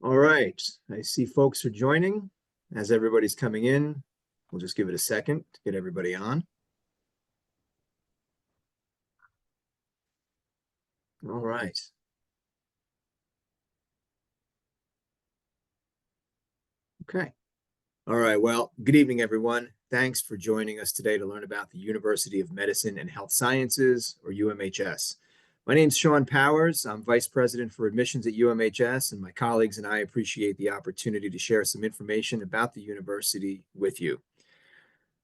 All right, I see folks are joining. As everybody's coming in, we'll just give it a second to get everybody on. All right. Okay. All right. Well, good evening, everyone. Thanks for joining us today to learn about the University of Medicine and Health Sciences, or UMHS. My name's Sean Powers. I'm Vice President for Admissions at UMHS, and my colleagues and I appreciate the opportunity to share some information about the university with you.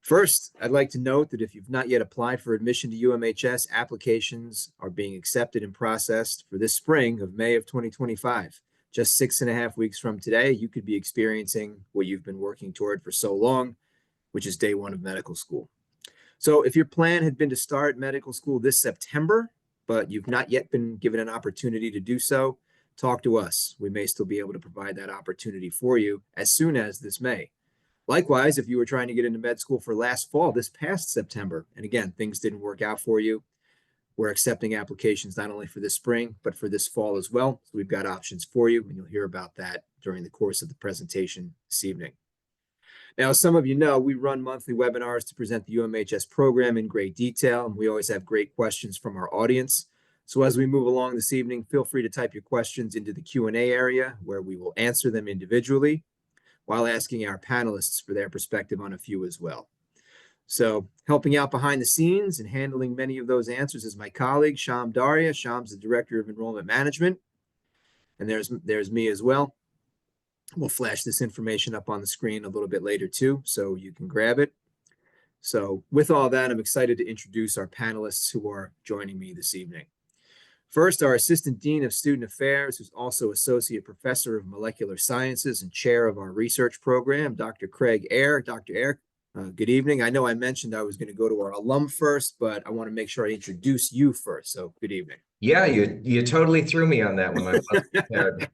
First, I'd like to note that if you've not yet applied for admission to UMHS, applications are being accepted and processed for this spring of May of 2025. Just 6.5 weeks from today, you could be experiencing what you've been working toward for so long, which is day one of medical school. So if your plan had been to start medical school this September, but you've not yet been given an opportunity to do so, talk to us. We may still be able to provide that opportunity for you as soon as this May. Likewise, if you were trying to get into med school for last fall, this past September, and again, things didn't work out for you, we're accepting applications not only for this spring, but for this fall as well. So we've got options for you, and you'll hear about that during the course of the presentation this evening. Now, as some of you know, we run monthly webinars to present the UMHS program in great detail, and we always have great questions from our audience. So as we move along this evening, feel free to type your questions into the Q&A area where we will answer them individually, while asking our panelists for their perspective on a few as well. So helping out behind the scenes and handling many of those answers is my colleague, Sham Daria. Sham's the Director of Enrollment Management. And there's me as well. We'll flash this information up on the screen a little bit later too, so you can grab it. So with all that, I'm excited to introduce our panelists who are joining me this evening. First, our Assistant Dean of Student Affairs, who's also Associate Professor of Molecular Sciences and Chair of our research program, Dr. Craig Eyre. Dr. Eyre, good evening. I know I mentioned I was going to go to our alum first, but I want to make sure I introduce you first. So good evening. Yeah, you totally threw me on that one. I wasn't prepared.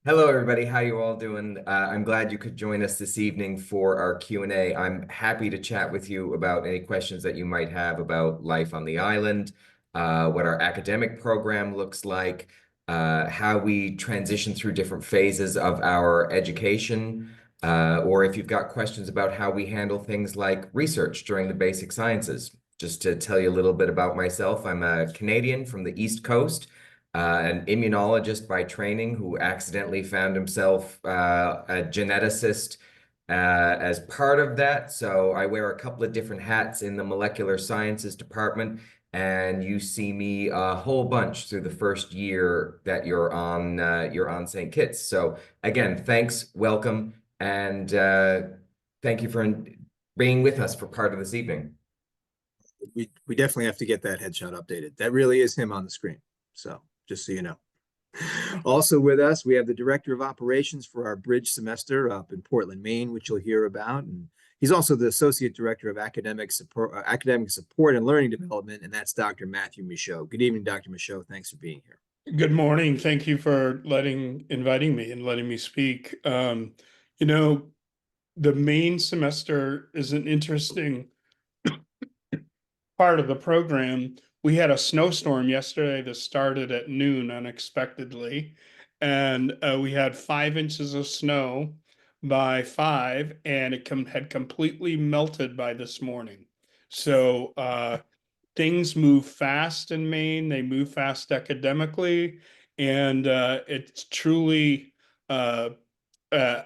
Hello, everybody. How you all doing? I'm glad you could join us this evening for our Q&A. I'm happy to chat with you about any questions that you might have about life on the island, what our academic program looks like, how we transition through different phases of our education, or if you've got questions about how we handle things like research during the basic sciences. Just to tell you a little bit about myself, I'm a Canadian from the East Coast, an immunologist by training who accidentally found himself a geneticist as part of that. So I wear a couple of different hats in the molecular sciences department, and you see me a whole bunch through the first year that you're on St. Kitts. So again, thanks, welcome, and thank you for being with us for part of this evening. We definitely have to get that headshot updated. That really is him on the screen. So just so you know. Also with us, we have the Director of Operations for our bridge semester up in Portland, Maine, which you'll hear about. And he's also the Associate Director of Academic Support and Learning Development, and that's Dr. Matthew Michaud. Good evening, Dr. Michaud. Thanks for being here. Good morning. Thank you for inviting me and letting me speak. The Maine semester is an interesting part of the program. We had a snowstorm yesterday that started at noon unexpectedly, and we had 5 inches of snow by 5, and it had completely melted by this morning. So things move fast in Maine. They move fast academically, and it's truly uh, uh,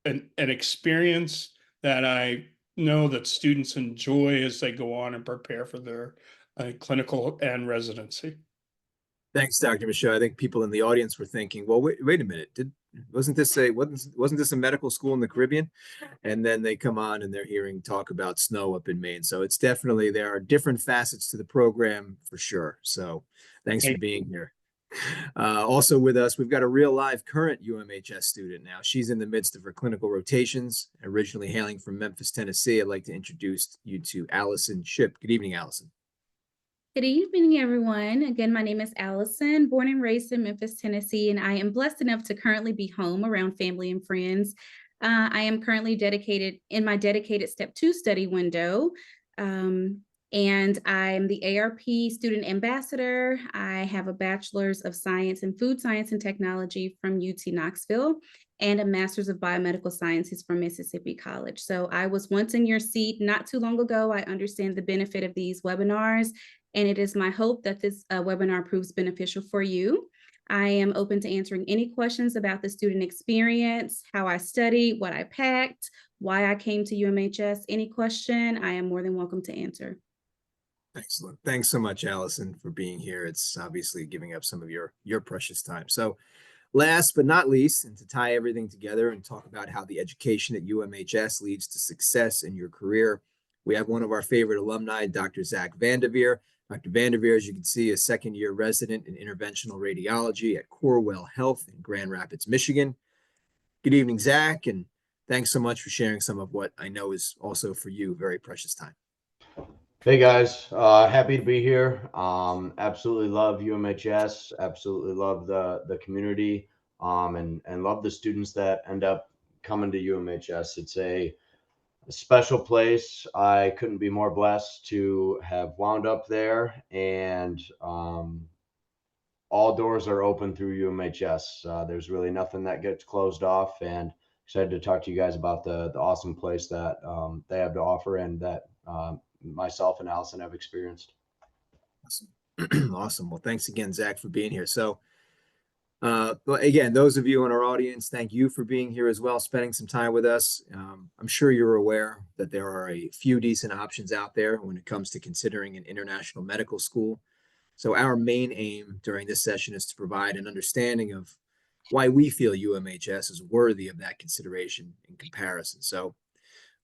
an experience that I know that students enjoy as they go on and prepare for their clinical and residency. Thanks, Dr. Michaud. I think people in the audience were thinking, well, wait a minute. Wasn't this a medical school in the Caribbean? And then they come on and they're hearing talk about snow up in Maine. So it's definitely, there are different facets to the program for sure. So thanks for being here. Also with us, we've got a real live current UMHS student now. She's in the midst of her clinical rotations, originally hailing from Memphis, Tennessee. I'd like to introduce you to Allison Shipp. Good evening, Allison. Good evening, everyone. Again, my name is Allison, born and raised in Memphis, Tennessee, and I am blessed enough to currently be home around family and friends. I am currently dedicated in my dedicated Step 2 study window. And I'm the ARP student ambassador. I have a bachelor's of science in food science and technology from UT Knoxville and a master's of biomedical sciences from Mississippi College. So I was once in your seat not too long ago. I understand the benefit of these webinars, and it is my hope that this webinar proves beneficial for you. I am open to answering any questions about the student experience, how I studied, what I packed, why I came to UMHS. Any question, I am more than welcome to answer. Excellent. Thanks so much, Allison, for being here. It's obviously giving up some of your precious time. So last but not least, and to tie everything together and talk about how the education at UMHS leads to success in your career, we have one of our favorite alumni, Dr. Zach Vanderveer. Dr. Vanderveer, as you can see, is second-year resident in interventional radiology at Corewell Health in Grand Rapids, Michigan. Good evening, Zach, and thanks so much for sharing some of what I know is also for you very precious time. Hey guys, happy to be here. Absolutely love UMHS, absolutely love the community, and love the students that end up coming to UMHS. It's a special place. I couldn't be more blessed to have wound up there, and all doors are open through UMHS. There's really nothing that gets closed off, and excited to talk to you guys about the awesome place that they have to offer and that myself and Allison have experienced. Awesome. Awesome. Well, thanks again, Zach, for being here. So, well, again, those of you in our audience, thank you for being here as well, spending some time with us. I'm sure you're aware that there are a few decent options out there when it comes to considering an international medical school. So our main aim during this session is to provide an understanding of why we feel UMHS is worthy of that consideration in comparison. So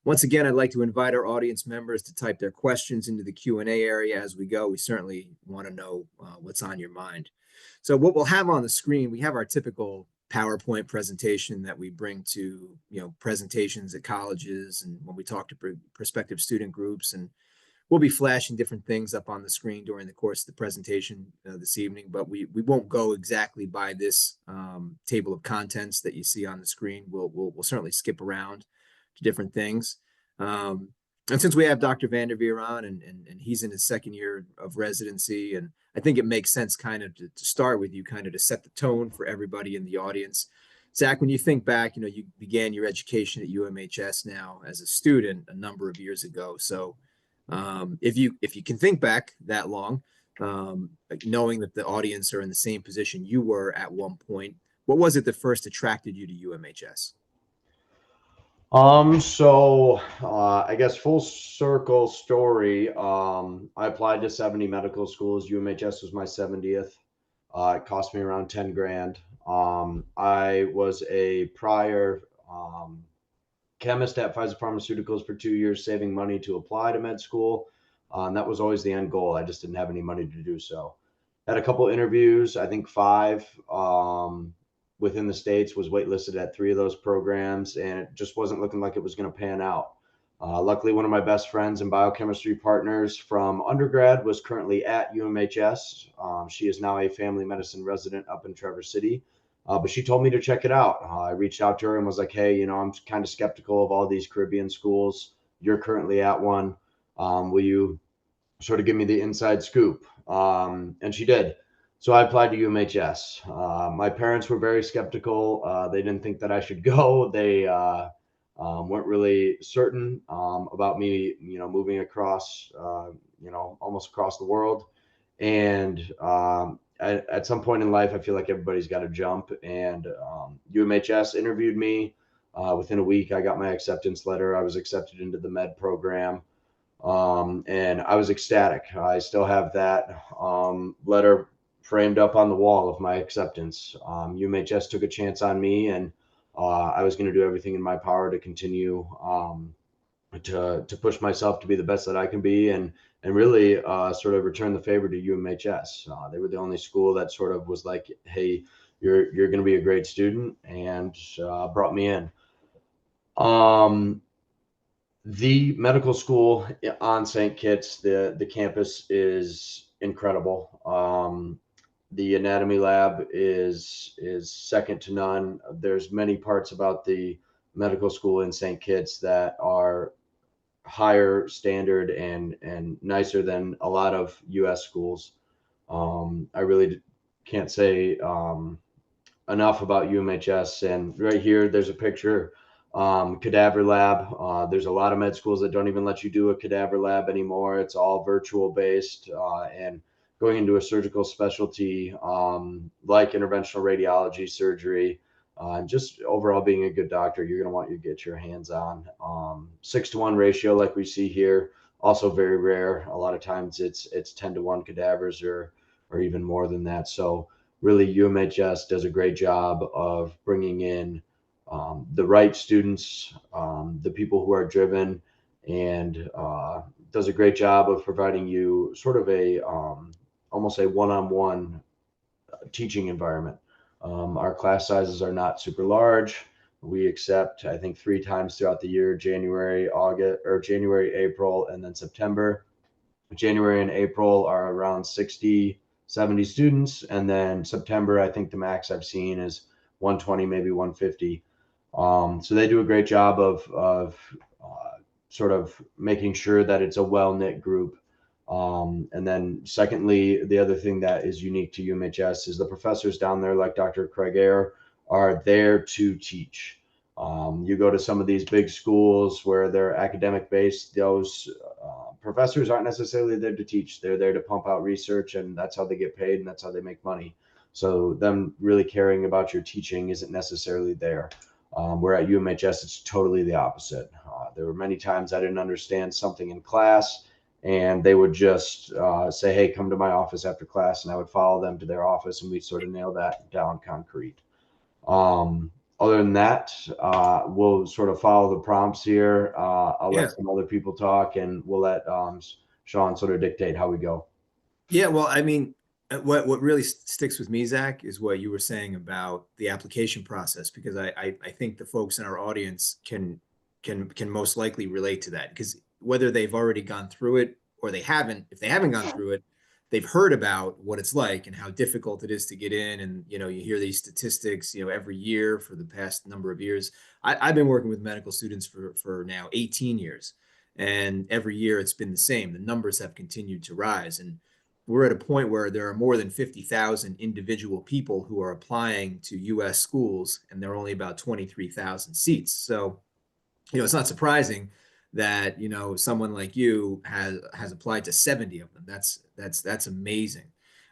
once again, I'd like to invite our audience members to type their questions into the Q&A area as we go. We certainly want to know what's on your mind. So what we'll have on the screen, we have our typical PowerPoint presentation that we bring to, presentations at colleges and when we talk to prospective student groups, and we'll be flashing different things up on the screen during the course of the presentation this evening, but we won't go exactly by this table of contents that you see on the screen. We'll certainly skip around to different things. And since we have Dr. Vanderveer on and he's in his second year of residency, and I think it makes sense kind of to start with you kind of to set the tone for everybody in the audience. Zach, when you think back, you began your education at UMHS now as a student a number of years ago. So if you can think back that long, knowing that the audience are in the same position you were at one point, what was it that first attracted you to UMHS? I guess full circle story. I applied to 70 medical schools. UMHS was my 70th. It cost me around 10 grand. I was a prior chemist at Pfizer Pharmaceuticals for 2 years, saving money to apply to med school. And that was always the end goal. I just didn't have any money to do so. Had a couple interviews, I think 5 within the States, was waitlisted at 3 of those programs, and it just wasn't looking like it was going to pan out. Luckily, one of my best friends and biochemistry partners from undergrad was currently at UMHS. She is now a family medicine resident up in Traverse City. But she told me to check it out. I reached out to her and was like, hey, I'm kind of skeptical of all these Caribbean schools. You're currently at one. Will you sort of give me the inside scoop? And she did. So I applied to UMHS. My parents were very skeptical. They didn't think that I should go. They weren't really certain about me, moving across, almost across the world. And at some point in life, I feel like everybody's got to jump. And UMHS interviewed me. Within a week, I got my acceptance letter. I was accepted into the med program. And I was ecstatic. I still have that letter framed up on the wall of my acceptance. UMHS took a chance on me, and I was going to do everything in my power to continue to push myself to be the best that I can be, and really sort of return the favor to UMHS. They were the only school that sort of was like, hey, you're going to be a great student, and brought me in. The medical school on St. Kitts, the campus is incredible. The anatomy lab is second to none. There's many parts about the medical school in St. Kitts that are higher standard and nicer than a lot of U.S. schools. I really can't say enough about UMHS. And right here, there's a picture, cadaver lab. There's a lot of med schools that don't even let you do a cadaver lab anymore. It's all virtual based, and going into a surgical specialty like interventional radiology, surgery, and just overall being a good doctor, you're going to want to get your hands on. 6-to-1 ratio, like we see here, also very rare. A lot of times it's 10-to-1 cadavers or even more than that. So really, UMHS does a great job of bringing in the right students, the people who are driven, and does a great job of providing you sort of a almost a one-on-one teaching environment. Our class sizes are not super large. We accept, I think, 3 times throughout the year: January, August, or January, April, and then September. January and April are around 60, 70 students. And then September, I think the max I've seen is 120, maybe 150. So they do a great job of sort of making sure that it's a well-knit group. And then secondly, the other thing that is unique to UMHS is the professors down there, like Dr. Craig Ayer, are there to teach. You go to some of these big schools where they're academic based, those professors aren't necessarily there to teach. They're there to pump out research, and that's how they get paid and that's how they make money. So them really caring about your teaching isn't necessarily there. Where at UMHS, it's totally the opposite. There were many times I didn't understand something in class, and they would just say, hey, come to my office after class, and I would follow them to their office, and we'd sort of nail that down concrete. Other than that, we'll sort of follow the prompts here. I'll let some other people talk, and we'll let Sean sort of dictate how we go. Yeah, well, I mean, what really sticks with me, Zach, is what you were saying about the application process, because I think the folks in our audience can most likely relate to that, because whether they've already gone through it or they haven't, if they haven't gone through it, they've heard about what it's like and how difficult it is to get in. And, you hear these statistics, every year for the past number of years. I've been working with medical students for now 18 years. And every year it's been the same. The numbers have continued to rise. And we're at a point where there are more than 50,000 individual people who are applying to U.S. schools, and there are only about 23,000 seats. So, it's not surprising that someone like you has applied to 70 of them. That's amazing.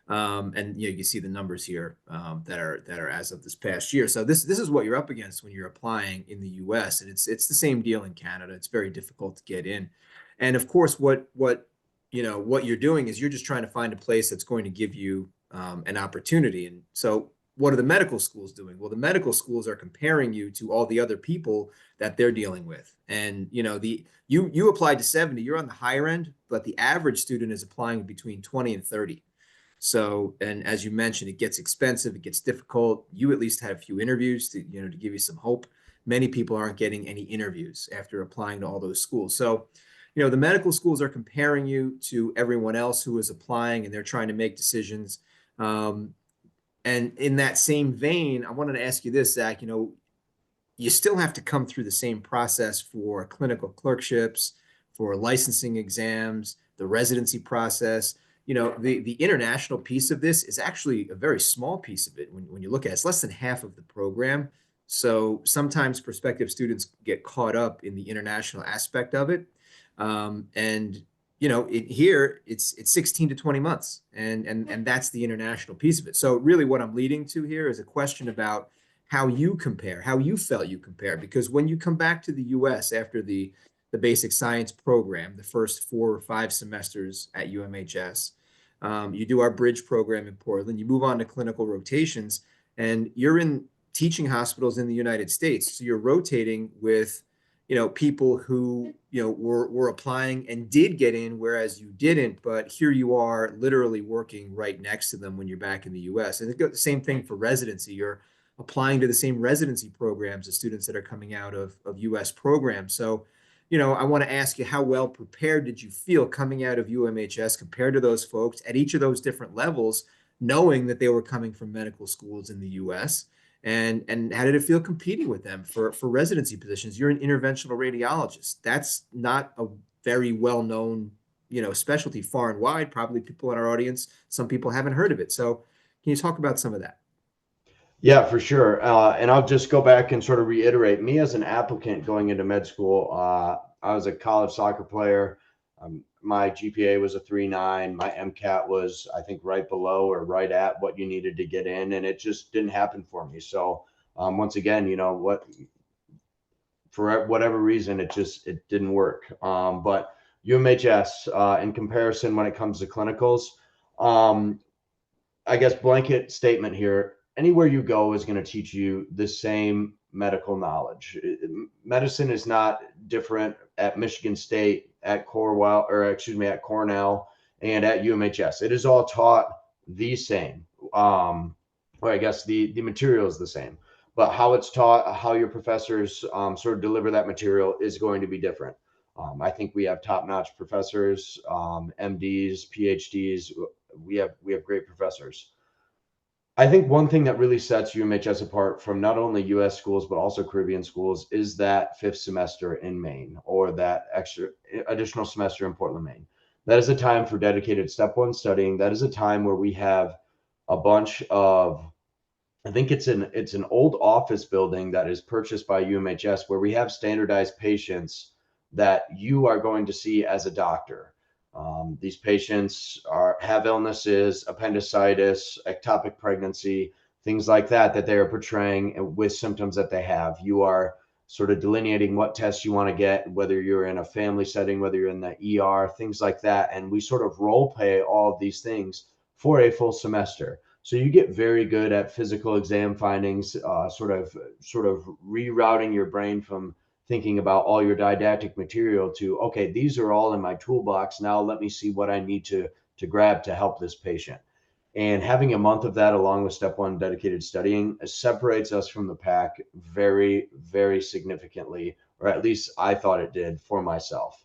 And you see the numbers here that are as of this past year. So this is what you're up against when you're applying in the U.S. and it's the same deal in Canada. It's very difficult to get in, and of course, what you're doing is you're just trying to find a place that's going to give you an opportunity. And so what are the medical schools doing? Well, the medical schools are comparing you to all the other people that they're dealing with. And you applied to 70, you're on the higher end, but the average student is applying between 20 and 30. So, and as you mentioned, it gets expensive, it gets difficult. You at least had a few interviews to give you some hope. Many people aren't getting any interviews after applying to all those schools. So, the medical schools are comparing you to everyone else who is applying, and they're trying to make decisions. And in that same vein, I wanted to ask you this, Zach. You still have to come through the same process for clinical clerkships, for licensing exams, the residency process. The international piece of this is actually a very small piece of it. When you look at it, it's less than half of the program. So sometimes prospective students get caught up in the international aspect of it. Here it's 16 to 20 months, and that's the international piece of it. So really what I'm leading to here is a question about how you compare, how you felt you compare, because when you come back to the US after the basic science program, the first 4 or 5 semesters at UMHS, you do our bridge program in Portland, you move on to clinical rotations, and you're in teaching hospitals in the United States. So you're rotating with people who were applying and did get in, whereas you didn't. But here you are, literally working right next to them when you're back in the U.S. And the same thing for residency. You're applying to the same residency programs as students that are coming out of U.S. programs. So, I want to ask you, how well prepared did you feel coming out of UMHS compared to those folks at each of those different levels, knowing that they were coming from medical schools in the U.S.? And how did it feel competing with them for residency positions? You're an interventional radiologist. That's not a very well-known, specialty far and wide. Probably people in our audience, some people haven't heard of it. So can you talk about some of that? Yeah, for sure. And I'll just go back and sort of reiterate, me as an applicant going into med school, I was a college soccer player. My GPA was a 3.9. My MCAT was, I think, right below or right at what you needed to get in, and it just didn't happen for me. So once again, for whatever reason, it didn't work. But UMHS, in comparison, when it comes to clinicals, I guess blanket statement here, anywhere you go is going to teach you the same medical knowledge. Medicine is not different at Michigan State, at Cornell, and at UMHS. It is all taught the same. Or I guess the material is the same, but how it's taught, how your professors sort of deliver that material is going to be different. I think we have top-notch professors, MDs, PhDs. We have great professors. I think one thing that really sets UMHS apart from not only US schools, but also Caribbean schools is that 5th semester in Maine, or that additional semester in Portland, Maine. That is a time for dedicated step one studying. That is a time where we have a bunch of, I think it's an old office building that is purchased by UMHS, where we have standardized patients that you are going to see as a doctor. These patients have illnesses, appendicitis, ectopic pregnancy, things like that they are portraying with symptoms that they have. You are sort of delineating what tests you want to get, whether you're in a family setting, whether you're in the ER, things like that. And we sort of role play all of these things for a full semester. So you get very good at physical exam findings, sort of rerouting your brain from thinking about all your didactic material to, okay, these are all in my toolbox. Now let me see what I need to grab to help this patient. And having a month of that along with step one dedicated studying separates us from the pack very, very significantly, or at least I thought it did for myself.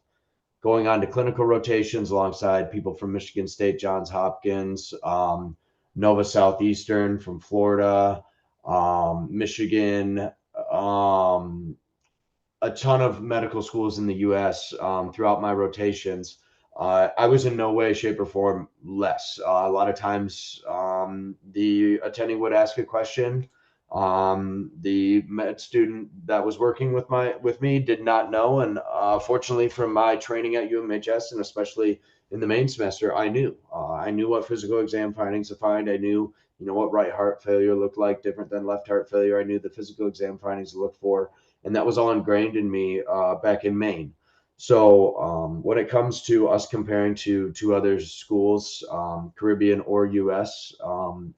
Going on to clinical rotations alongside people from Michigan State, Johns Hopkins, Nova Southeastern from Florida, Michigan, a ton of medical schools in the US throughout my rotations. I was in no way, shape, or form less. A lot of times the attending would ask a question. The med student that was working with me did not know. And fortunately, from my training at UMHS, and especially in the main semester, I knew what physical exam findings to find. I knew, what right heart failure looked like, different than left heart failure. I knew the physical exam findings to look for. And that was all ingrained in me back in Maine. So when it comes to us comparing to other schools, Caribbean or US,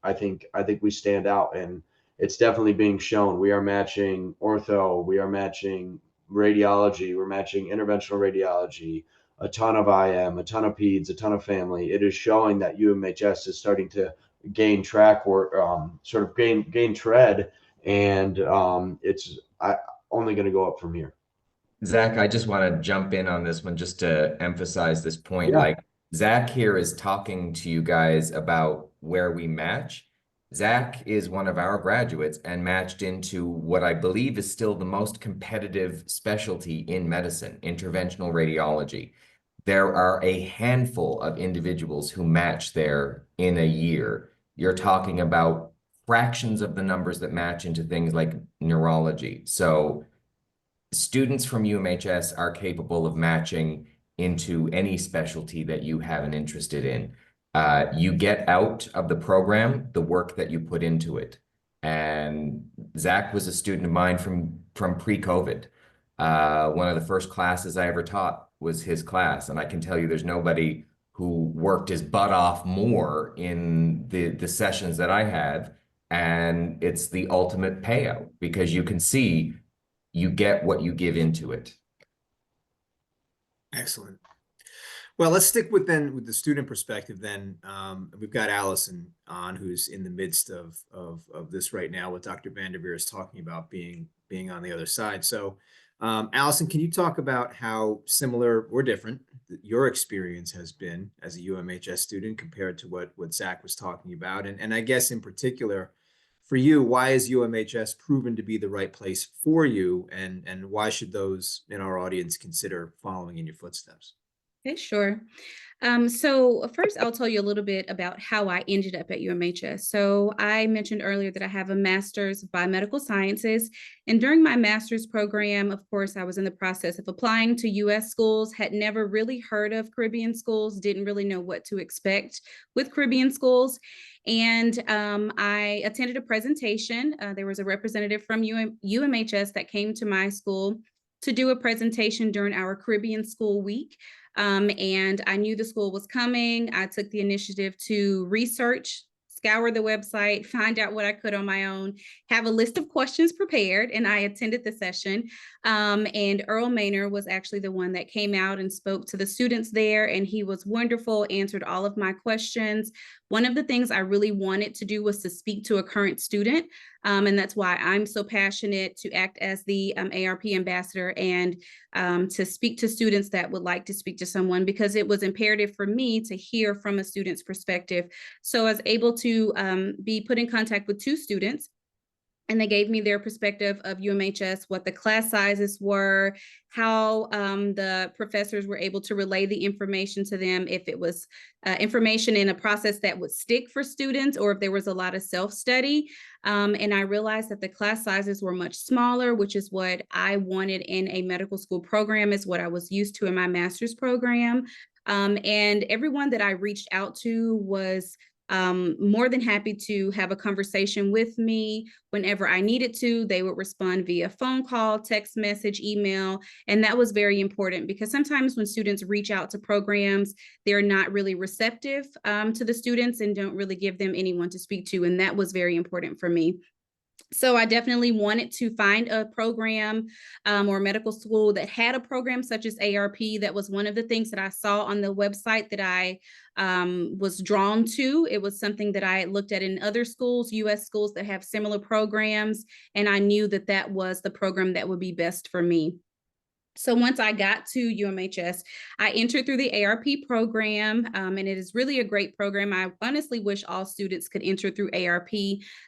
I think we stand out, and it's definitely being shown. We are matching ortho, we are matching radiology, we're matching interventional radiology, a ton of IM, a ton of peds, a ton of family. It is showing that UMHS is starting to gain track, or sort of gain tread, and it's only going to go up from here. Zach, I just want to jump in on this one just to emphasize this point. Yeah. Like, Zach here is talking to you guys about where we match. Zach is one of our graduates and matched into what I believe is still the most competitive specialty in medicine, interventional radiology. There are a handful of individuals who match there in a year. You're talking about fractions of the numbers that match into things like neurology. So students from UMHS are capable of matching into any specialty that you have an interest in. You get out of the program the work that you put into it. And Zach was a student of mine from pre-COVID. One of the first classes I ever taught was his class. And I can tell you there's nobody who worked his butt off more in the sessions that I had. And it's the ultimate payout, because you can see you get what you give into it. Excellent. Well, let's stick with the student perspective then. We've got Allison on, who's in the midst of this right now, what Dr. Vanderveer is talking about, being on the other side. So Allison, can you talk about how similar or different your experience has been as a UMHS student compared to what Zach was talking about? And I guess in particular, for you, why is UMHS proven to be the right place for you, and why should those in our audience consider following in your footsteps? Okay, sure. So first, I'll tell you a little bit about how I ended up at UMHS. So I mentioned earlier that I have a master's of biomedical sciences. And during my master's program, of course, I was in the process of applying to US schools, had never really heard of Caribbean schools, didn't really know what to expect with Caribbean schools. And I attended a presentation. There was a representative from UMHS that came to my school to do a presentation during our Caribbean School Week. And I knew the school was coming. I took the initiative to research, scour the website, find out what I could on my own, have a list of questions prepared, and I attended the session. And Earl Maynor was actually the one that came out and spoke to the students there, and he was wonderful, answered all of my questions. One of the things I really wanted to do was to speak to a current student, and that's why I'm so passionate to act as the ARP ambassador and to speak to students that would like to speak to someone, because it was imperative for me to hear from a student's perspective. So I was able to be put in contact with 2 students, and they gave me their perspective of UMHS, what the class sizes were, how the professors were able to relay the information to them, if it was information in a process that would stick for students, or if there was a lot of self-study. And I realized that the class sizes were much smaller, which is what I wanted in a medical school program, is what I was used to in my master's program. And everyone that I reached out to was more than happy to have a conversation with me whenever I needed to. They would respond via phone call, text message, email. And that was very important, because sometimes when students reach out to programs, they're not really receptive to the students and don't really give them anyone to speak to. And that was very important for me. So I definitely wanted to find a program or a medical school that had a program such as ARP. That was one of the things that I saw on the website that I was drawn to. It was something that I had looked at in other schools, US schools that have similar programs, and I knew that that was the program that would be best for me. So once I got to UMHS, I entered through the ARP program, and it is really a great program. I honestly wish all students could enter through ARP,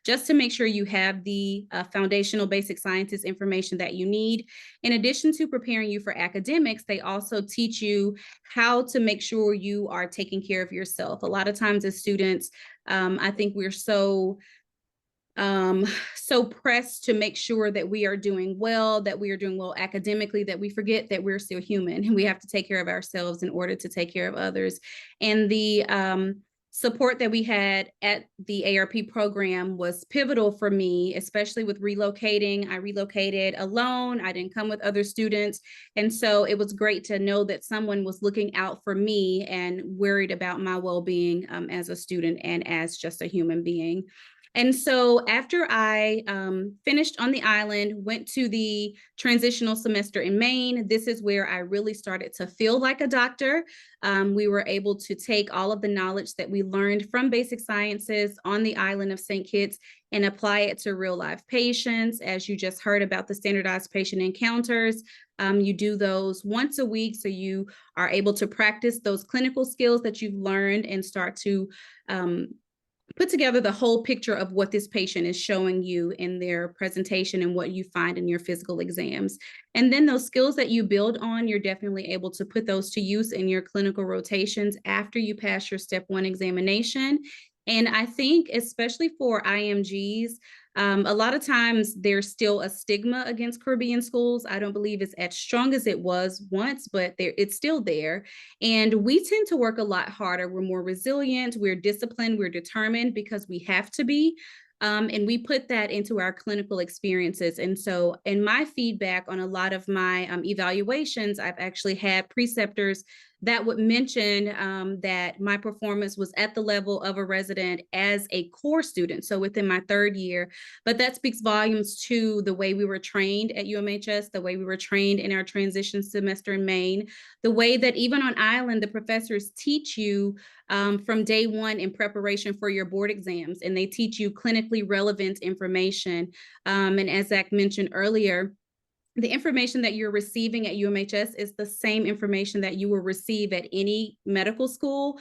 just to make sure you have the foundational basic sciences information that you need. In addition to preparing you for academics, they also teach you how to make sure you are taking care of yourself. A lot of times as students, I think we're so pressed to make sure that we are doing well, academically, that we forget that we're still human and we have to take care of ourselves in order to take care of others. And the support that we had at the ARP program was pivotal for me, especially with relocating. I relocated alone. I didn't come with other students. And so it was great to know that someone was looking out for me and worried about my well-being as a student and as just a human being. And so after I finished on the island, went to the transitional semester in Maine, this is where I really started to feel like a doctor. We were able to take all of the knowledge that we learned from basic sciences on the island of St. Kitts and apply it to real life patients. As you just heard about the standardized patient encounters, you do those once a week, so you are able to practice those clinical skills that you've learned and start to put together the whole picture of what this patient is showing you in their presentation and what you find in your physical exams. And then those skills that you build on, you're definitely able to put those to use in your clinical rotations after you pass your step 1 examination. And I think especially for IMGs, a lot of times there's still a stigma against Caribbean schools. I don't believe it's as strong as it was once, but it's still there. And we tend to work a lot harder. We're more resilient, we're disciplined, we're determined because we have to be. And we put that into our clinical experiences. And so in my feedback on a lot of my evaluations, I've actually had preceptors that would mention that my performance was at the level of a resident as a core student, so within my 3rd year. But that speaks volumes to the way we were trained at UMHS, the way we were trained in our transition semester in Maine, the way that even on island, the professors teach you from day 1 in preparation for your board exams, and they teach you clinically relevant information. And as Zach mentioned earlier, the information that you're receiving at UMHS is the same information that you will receive at any medical school.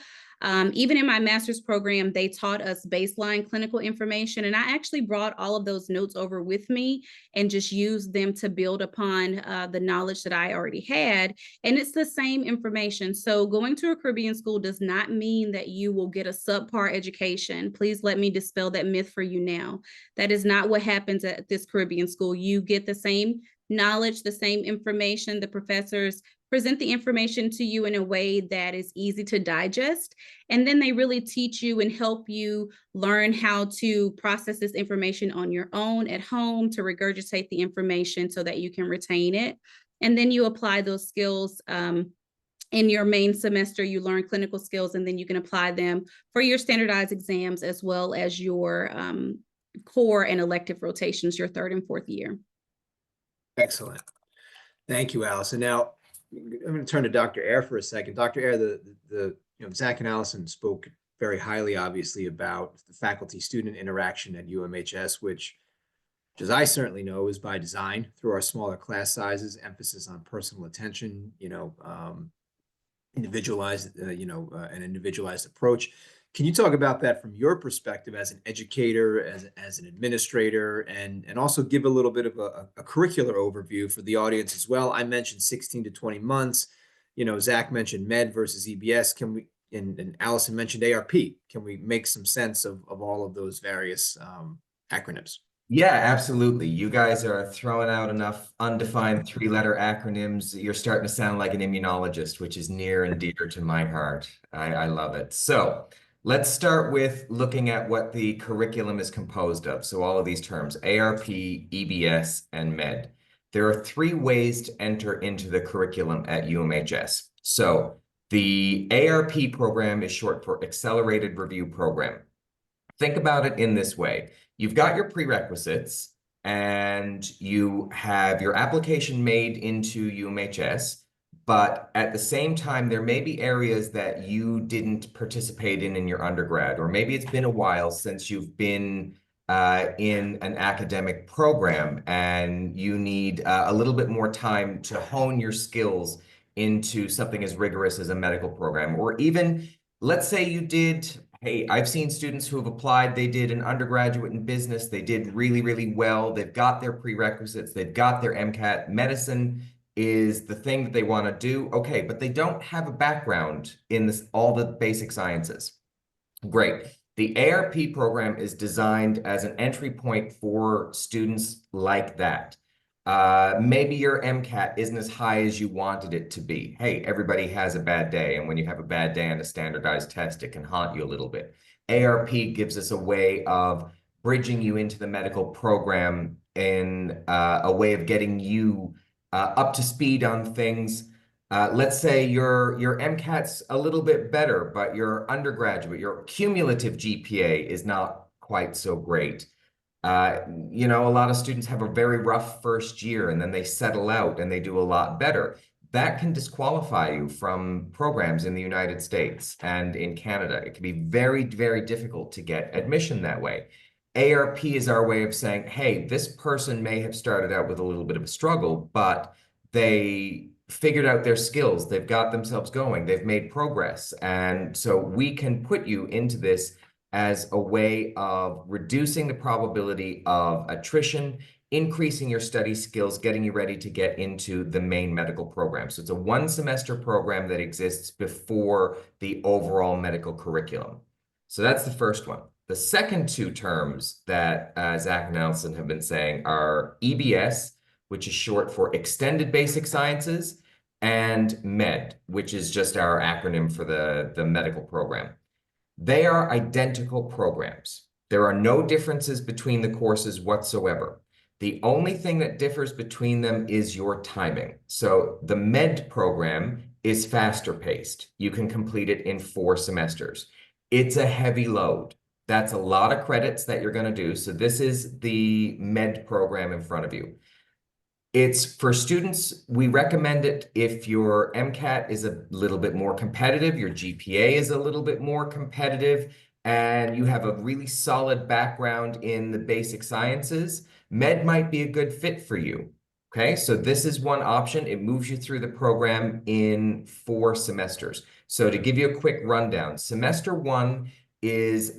Even in my master's program, they taught us baseline clinical information, and I actually brought all of those notes over with me and just used them to build upon the knowledge that I already had. And it's the same information. So going to a Caribbean school does not mean that you will get a subpar education. Please let me dispel that myth for you now. That is not what happens at this Caribbean school. You get the same knowledge, the same information. The professors present the information to you in a way that is easy to digest. And then they really teach you and help you learn how to process this information on your own at home, to regurgitate the information so that you can retain it. And then you apply those skills in your main semester. You learn clinical skills, and then you can apply them for your standardized exams as well as your core and elective rotations your third and fourth year. Excellent. Thank you, Allison. Now, I'm going to turn to Dr. Ayer for a second. Dr. Ayer, Zach and Allison spoke very highly, obviously, about the faculty-student interaction at UMHS, which, as I certainly know, is by design through our smaller class sizes, emphasis on personal attention, individualized, an individualized approach. Can you talk about that from your perspective as an educator, as an administrator, and also give a little bit of a curricular overview for the audience as well? I mentioned 16 to 20 months. Zach mentioned MED versus EBS. Can we, and Allison mentioned ARP. Can we make some sense of all of those various acronyms? Yeah, absolutely. You guys are throwing out enough undefined three-letter acronyms. You're starting to sound like an immunologist, which is near and dear to my heart. I love it. So let's start with looking at what the curriculum is composed of. So all of these terms, ARP, EBS, and MED. There are three ways to enter into the curriculum at UMHS. So the ARP program is short for Accelerated Review Program. Think about it in this way. You've got your prerequisites and you have your application made into UMHS, but at the same time, there may be areas that you didn't participate in your undergrad, or maybe it's been a while since you've been in an academic program and you need a little bit more time to hone your skills into something as rigorous as a medical program. Or even, let's say you did, hey, I've seen students who have applied, they did an undergraduate in business, they did really, really well, they've got their prerequisites, they've got their MCAT, medicine is the thing that they want to do, okay, but they don't have a background in all the basic sciences. Great. The ARP program is designed as an entry point for students like that. Maybe your MCAT isn't as high as you wanted it to be. Hey, everybody has a bad day, and when you have a bad day on a standardized test, it can haunt you a little bit. ARP gives us a way of bridging you into the medical program in a way of getting you up to speed on things. Let's say your MCAT's a little bit better, but your undergraduate, your cumulative GPA is not quite so great. A lot of students have a very rough first year and then they settle out and they do a lot better. That can disqualify you from programs in the United States and in Canada. It can be very, very difficult to get admission that way. ARP is our way of saying, hey, this person may have started out with a little bit of a struggle, but they figured out their skills. They've got themselves going. They've made progress. And so we can put you into this as a way of reducing the probability of attrition, increasing your study skills, getting you ready to get into the main medical program. So it's a one-semester program that exists before the overall medical curriculum. So that's the first one. The second two terms that Zach and Allison have been saying are EBS, which is short for Extended Basic Sciences, and MED, which is just our acronym for the medical program. They are identical programs. There are no differences between the courses whatsoever. The only thing that differs between them is your timing. So the MED program is faster paced. You can complete it in 4 semesters. It's a heavy load. That's a lot of credits that you're going to do. So this is the MED program in front of you. It's for students, we recommend it if your MCAT is a little bit more competitive, your GPA is a little bit more competitive, and you have a really solid background in the basic sciences. MED might be a good fit for you. Okay, so this is one option. It moves you through the program in 4 semesters. So to give you a quick rundown, semester 1 is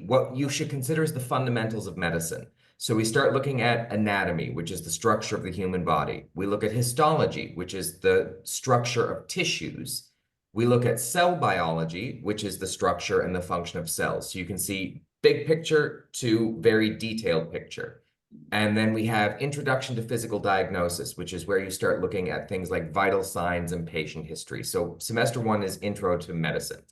what you should consider as the fundamentals of medicine. So we start looking at anatomy, which is the structure of the human body. We look at histology, which is the structure of tissues. We look at cell biology, which is the structure and the function of cells. So you can see big picture to very detailed picture. And then we have Introduction to Physical Diagnosis, which is where you start looking at things like vital signs and patient history. So semester 1 is Intro to Medicine.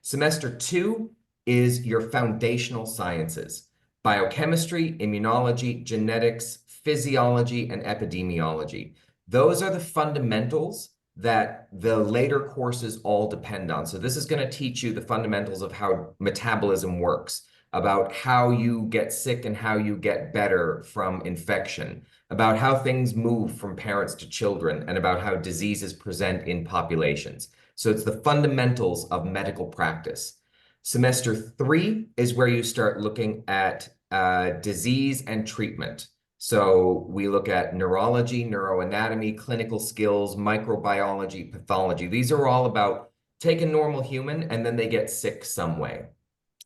Semester 2 is your foundational sciences: biochemistry, immunology, genetics, physiology, and epidemiology. Those are the fundamentals that the later courses all depend on. So this is going to teach you the fundamentals of how metabolism works, about how you get sick and how you get better from infection, about how things move from parents to children, and about how diseases present in populations. So it's the fundamentals of medical practice. Semester 3 is where you start looking at disease and treatment. So we look at neurology, neuroanatomy, clinical skills, microbiology, pathology. These are all about take a normal human and then they get sick some way.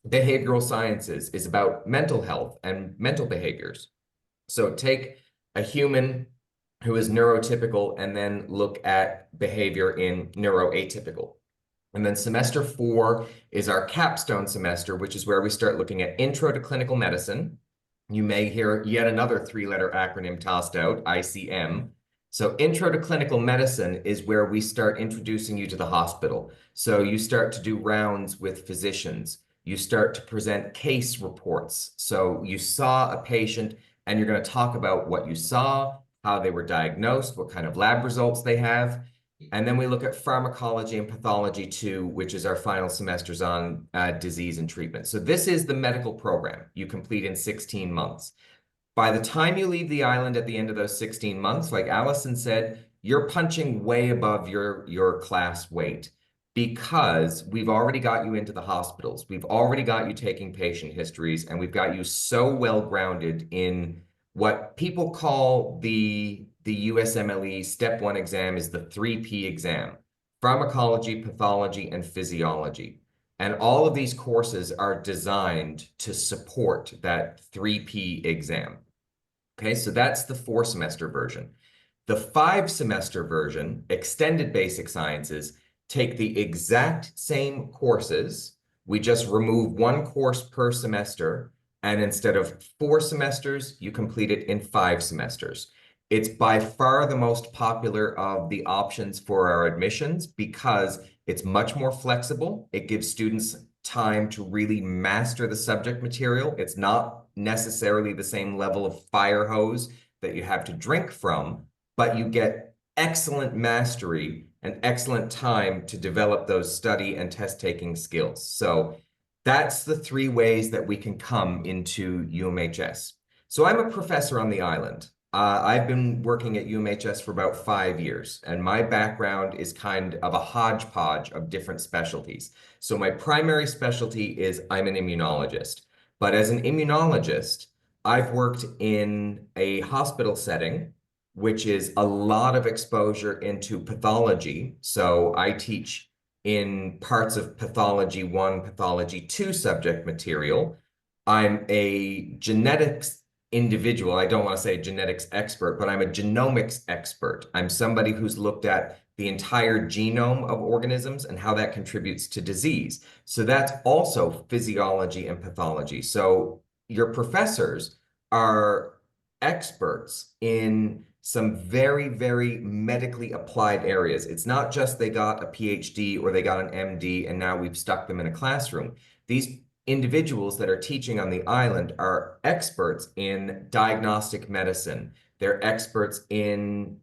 Behavioral sciences is about mental health and mental behaviors. So take a human who is neurotypical and then look at behavior in neuroatypical. And then semester 4 is our capstone semester, which is where we start looking at Intro to Clinical Medicine. You may hear yet another 3-letter acronym tossed out, ICM. So Intro to Clinical Medicine is where we start introducing you to the hospital. So you start to do rounds with physicians. You start to present case reports. So you saw a patient and you're going to talk about what you saw, how they were diagnosed, what kind of lab results they have. And then we look at pharmacology and pathology too, which is our final semesters on disease and treatment. So this is the medical program you complete in 16 months. By the time you leave the island at the end of those 16 months, like Allison said, you're punching way above your class weight, because we've already got you into the hospitals. We've already got you taking patient histories, and we've got you so well grounded in what people call the USMLE Step 1 exam is the 3P exam: pharmacology, pathology, and physiology. And all of these courses are designed to support that 3P exam. Okay, so that's the 4-semester version. The 5-semester version, Extended Basic Sciences, take the exact same courses. We just remove 1 course per semester, and instead of 4 semesters, you complete it in 5 semesters. It's by far the most popular of the options for our admissions because it's much more flexible. It gives students time to really master the subject material. It's not necessarily the same level of fire hose that you have to drink from, but you get excellent mastery and excellent time to develop those study and test-taking skills. So that's the 3 ways that we can come into UMHS. So I'm a professor on the island. I've been working at UMHS for about 5 years, and my background is kind of a hodgepodge of different specialties. So my primary specialty is I'm an immunologist. But as an immunologist, I've worked in a hospital setting, which is a lot of exposure into pathology. So I teach in parts of Pathology 1, Pathology 2 subject material. I'm a genetics individual. I don't want to say genetics expert, but I'm a genomics expert. I'm somebody who's looked at the entire genome of organisms and how that contributes to disease. So that's also physiology and pathology. So your professors are experts in some very, very medically applied areas. It's not just they got a PhD or they got an MD and now we've stuck them in a classroom. These individuals that are teaching on the island are experts in diagnostic medicine. They're experts in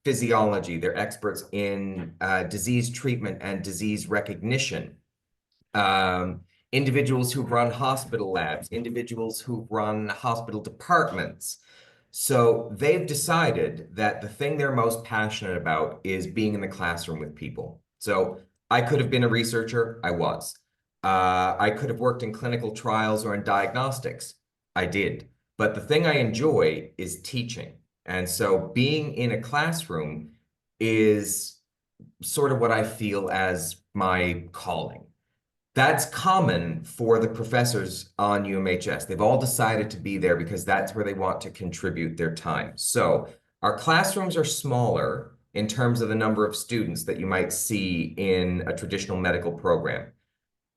physiology. They're experts in disease treatment and disease recognition. Individuals who run hospital labs, individuals who run hospital departments. So they've decided that the thing they're most passionate about is being in the classroom with people. So I could have been a researcher. I was. I could have worked in clinical trials or in diagnostics. I did. But the thing I enjoy is teaching. And so being in a classroom is sort of what I feel as my calling. That's common for the professors on UMHS. They've all decided to be there because that's where they want to contribute their time. So our classrooms are smaller in terms of the number of students that you might see in a traditional medical program.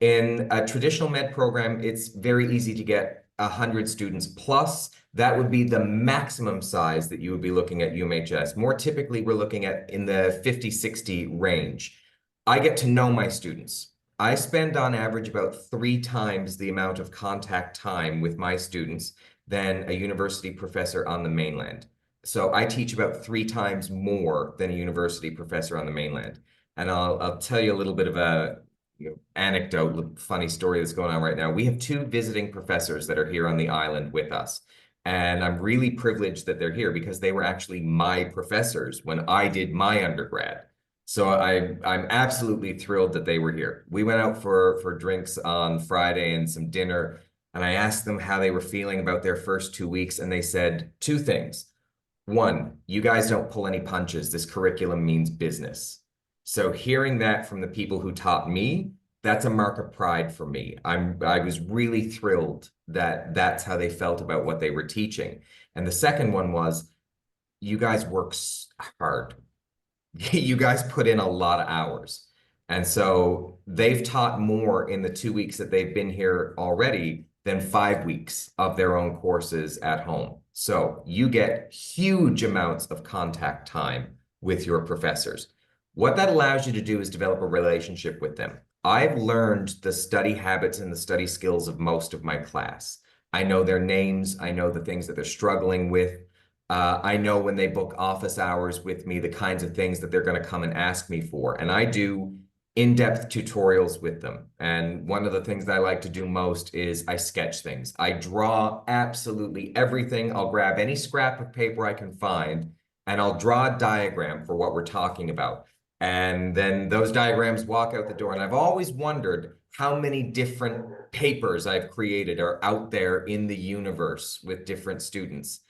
In a traditional med program, it's very easy to get 100 students plus. That would be the maximum size that you would be looking at UMHS. More typically, we're looking at in the 50, 60 range. I get to know my students. I spend on average about 3 times the amount of contact time with my students than a university professor on the mainland. So I teach about 3 times more than a university professor on the mainland. And I'll tell you a little bit of a anecdote, funny story that's going on right now. We have 2 visiting professors that are here on the island with us. And I'm really privileged that they're here because they were actually my professors when I did my undergrad. So I'm absolutely thrilled that they were here. We went out for drinks on Friday and some dinner, and I asked them how they were feeling about their first 2 weeks, and they said 2 things. 1, you guys don't pull any punches. This curriculum means business. So hearing that from the people who taught me, that's a mark of pride for me. I was really thrilled that that's how they felt about what they were teaching. And the second one was, you guys work hard. You guys put in a lot of hours. And so they've taught more in the 2 weeks that they've been here already than 5 weeks of their own courses at home. So you get huge amounts of contact time with your professors. What that allows you to do is develop a relationship with them. I've learned the study habits and the study skills of most of my class. I know their names. I know the things that they're struggling with. I know when they book office hours with me, the kinds of things that they're going to come and ask me for. And I do in-depth tutorials with them. And one of the things that I like to do most is I sketch things. I draw absolutely everything. I'll grab any scrap of paper I can find, and I'll draw a diagram for what we're talking about. And then those diagrams walk out the door. And I've always wondered how many different papers I've created are out there in the universe with different students.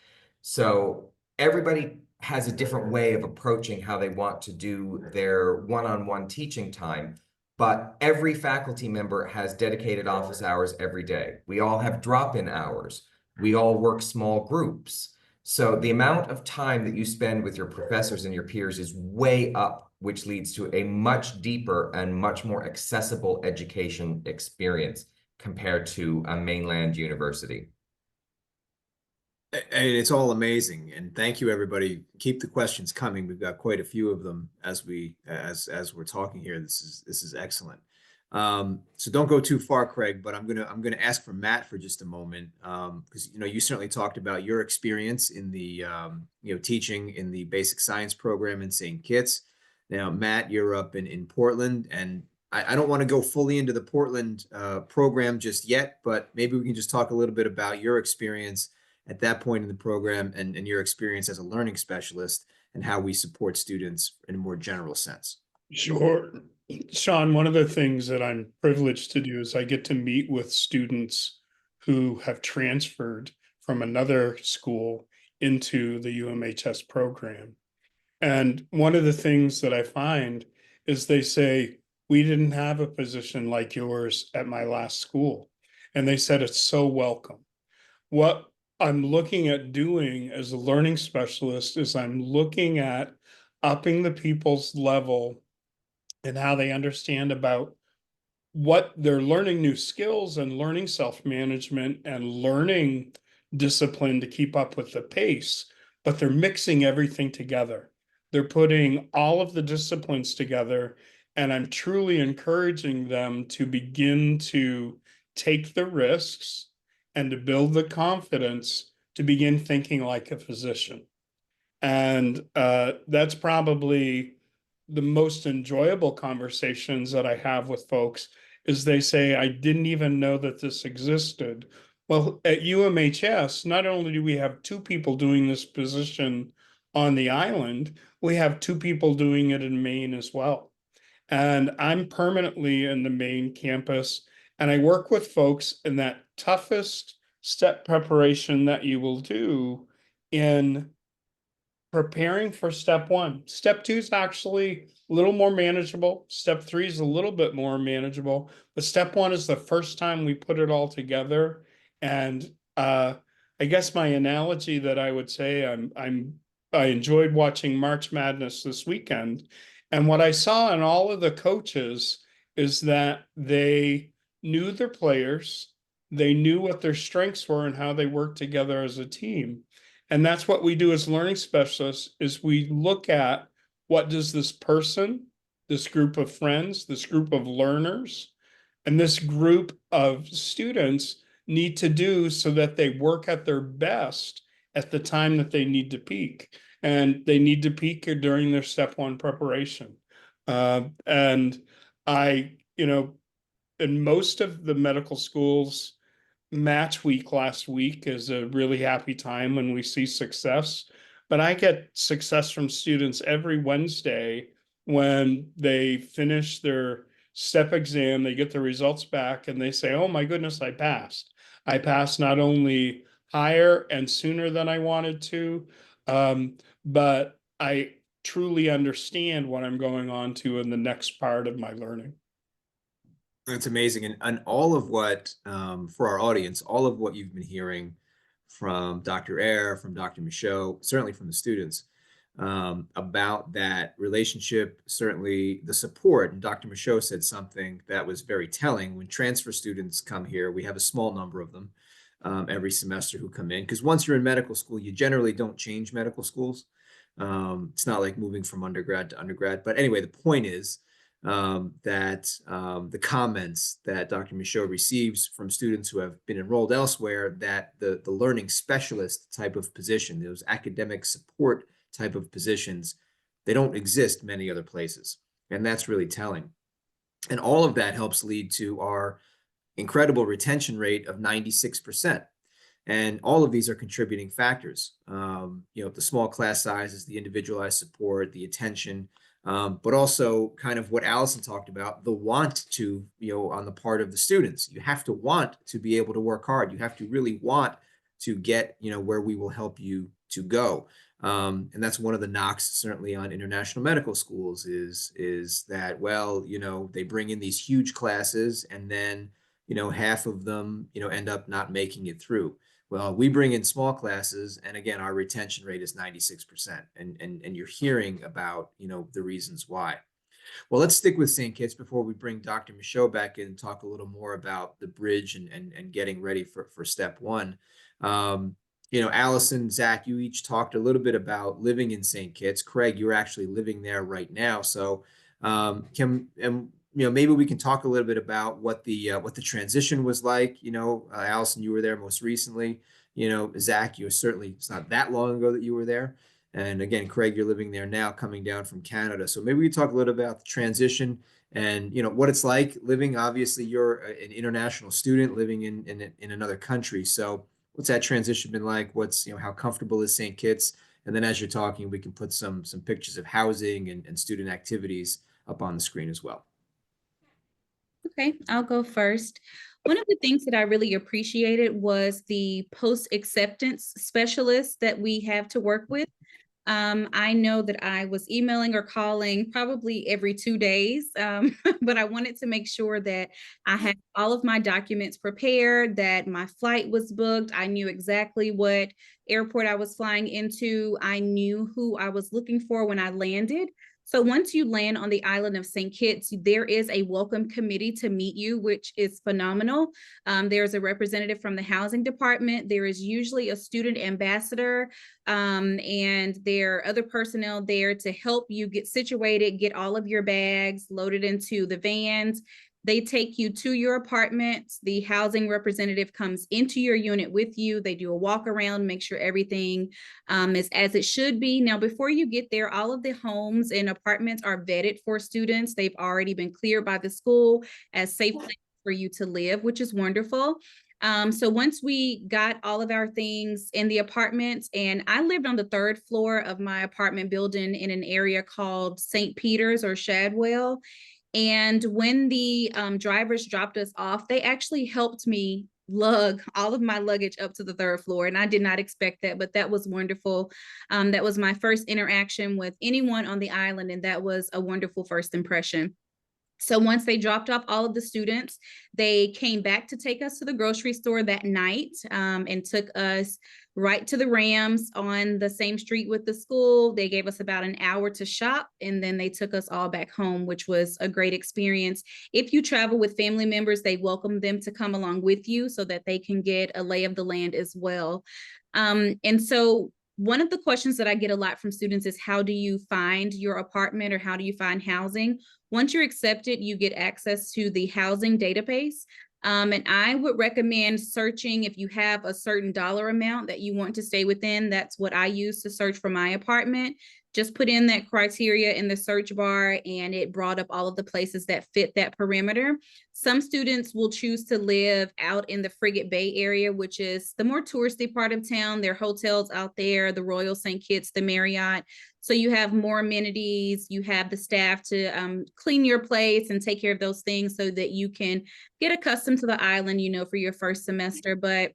So everybody has a different way of approaching how they want to do their one-on-one teaching time, but every faculty member has dedicated office hours every day. We all have drop-in hours. We all work small groups. So the amount of time that you spend with your professors and your peers is way up, which leads to a much deeper and much more accessible education experience compared to a mainland university. And it's all amazing. And thank you, everybody. Keep the questions coming. We've got quite a few of them as we're talking here. This is excellent. So don't go too far, Craig, but I'm gonna ask for Matt for just a moment, because you certainly talked about your experience in the teaching in the basic science program in St. Kitts. Now, Matt, you're up in Portland, and I don't want to go fully into the Portland program just yet, but maybe we can just talk a little bit about your experience at that point in the program and your experience as a learning specialist and how we support students in a more general sense. Sure. Sean, one of the things that I'm privileged to do is I get to meet with students who have transferred from another school into the UMHS program. And one of the things that I find is they say, we didn't have a position like yours at my last school. And they said, it's so welcome. What I'm looking at doing as a learning specialist is I'm looking at upping the people's level and how they understand about what they're learning, new skills and learning self-management and learning discipline to keep up with the pace, but they're mixing everything together. They're putting all of the disciplines together, and I'm truly encouraging them to begin to take the risks and to build the confidence to begin thinking like a physician. And that's probably the most enjoyable conversations that I have with folks is they say, I didn't even know that this existed. Well, at UMHS, not only do we have 2 people doing this position on the island, we have 2 people doing it in Maine as well. And I'm permanently in the Maine campus, and I work with folks in that toughest step preparation that you will do in preparing for step one. Step two is actually a little more manageable. Step three is a little bit more manageable, but step one is the first time we put it all together. And I guess my analogy that I would say, I enjoyed watching March Madness this weekend. And what I saw in all of the coaches is that they knew their players, they knew what their strengths were and how they worked together as a team. And that's what we do as learning specialists, is we look at what does this person, this group of friends, this group of learners, and this group of students need to do so that they work at their best at the time that they need to peak. And they need to peak during their step one preparation. And in most of the medical schools, match week last week is a really happy time when we see success. But I get success from students every Wednesday when they finish their step exam, they get the results back and they say, oh my goodness, I passed. I passed not only higher and sooner than I wanted to, but I truly understand what I'm going on to in the next part of my learning. That's amazing. And all of what, for our audience, all of what you've been hearing from Dr. Ayer, from Dr. Michaud, certainly from the students, about that relationship, certainly the support. And Dr. Michaud said something that was very telling. When transfer students come here, we have a small number of them every semester who come in, because once you're in medical school, you generally don't change medical schools. It's not like moving from undergrad to undergrad. But anyway, the point is, that the comments that Dr. Michaud receives from students who have been enrolled elsewhere, that the learning specialist type of position, those academic support type of positions, they don't exist many other places. And that's really telling. And all of that helps lead to our incredible retention rate of 96%. And all of these are contributing factors. The small class sizes, the individualized support, the attention, but also kind of what Allison talked about, the want to, on the part of the students. You have to want to be able to work hard. You have to really want to get, where we will help you to go. And that's one of the knocks certainly on international medical schools is that, well, they bring in these huge classes and then, half of them, end up not making it through. Well, we bring in small classes, and again, our retention rate is 96%. And you're hearing about, the reasons why. Well, let's stick with St. Kitts before we bring Dr. Michaud back in and talk a little more about the bridge and getting ready for step one. Allison, Zach, you each talked a little bit about living in St. Kitts. Craig, you're actually living there right now. So maybe we can talk a little bit about what the transition was like. Allison, you were there most recently. Zach, it's not that long ago that you were there. And again, Craig, you're living there now, coming down from Canada. So maybe we can talk a little bit about the transition and what it's like living. Obviously, you're an international student living in another country. So what's that transition been like? How comfortable is St. Kitts? And then as you're talking, we can put some pictures of housing and student activities up on the screen as well. Okay, I'll go first. One of the things that I really appreciated was the post-acceptance specialist that we have to work with. I know that I was emailing or calling probably every 2 days, but I wanted to make sure that I had all of my documents prepared, that my flight was booked. I knew exactly what airport I was flying into. I knew who I was looking for when I landed. So once you land on the island of St. Kitts, there is a welcome committee to meet you, which is phenomenal. There's a representative from the housing department. There is usually a student ambassador, and there are other personnel there to help you get situated, get all of your bags loaded into the vans. They take you to your apartment. The housing representative comes into your unit with you. They do a walk around, make sure everything is as it should be. Now, before you get there, all of the homes and apartments are vetted for students. They've already been cleared by the school as safe places for you to live, which is wonderful. So once we got all of our things in the apartments, and I lived on the 3rd floor of my apartment building in an area called St. Peter's or Shadwell. And when the drivers dropped us off, they actually helped me lug all of my luggage up to the 3rd floor. And I did not expect that, but that was wonderful. That was my first interaction with anyone on the island, and that was a wonderful first impression. So once they dropped off all of the students, they came back to take us to the grocery store that night, and took us right to the Rams on the same street with the school. They gave us about an hour to shop, and then they took us all back home, which was a great experience. If you travel with family members, they welcome them to come along with you so that they can get a lay of the land as well. And so one of the questions that I get a lot from students is, how do you find your apartment, or how do you find housing? Once you're accepted, you get access to the housing database. And I would recommend searching if you have a certain dollar amount that you want to stay within. That's what I use to search for my apartment. Just put in that criteria in the search bar, and it brought up all of the places that fit that perimeter. Some students will choose to live out in the Frigate Bay area, which is the more touristy part of town. There are hotels out there, the Royal St. Kitts, the Marriott. So you have more amenities, you have the staff to clean your place and take care of those things so that you can get accustomed to the island, for your first semester. But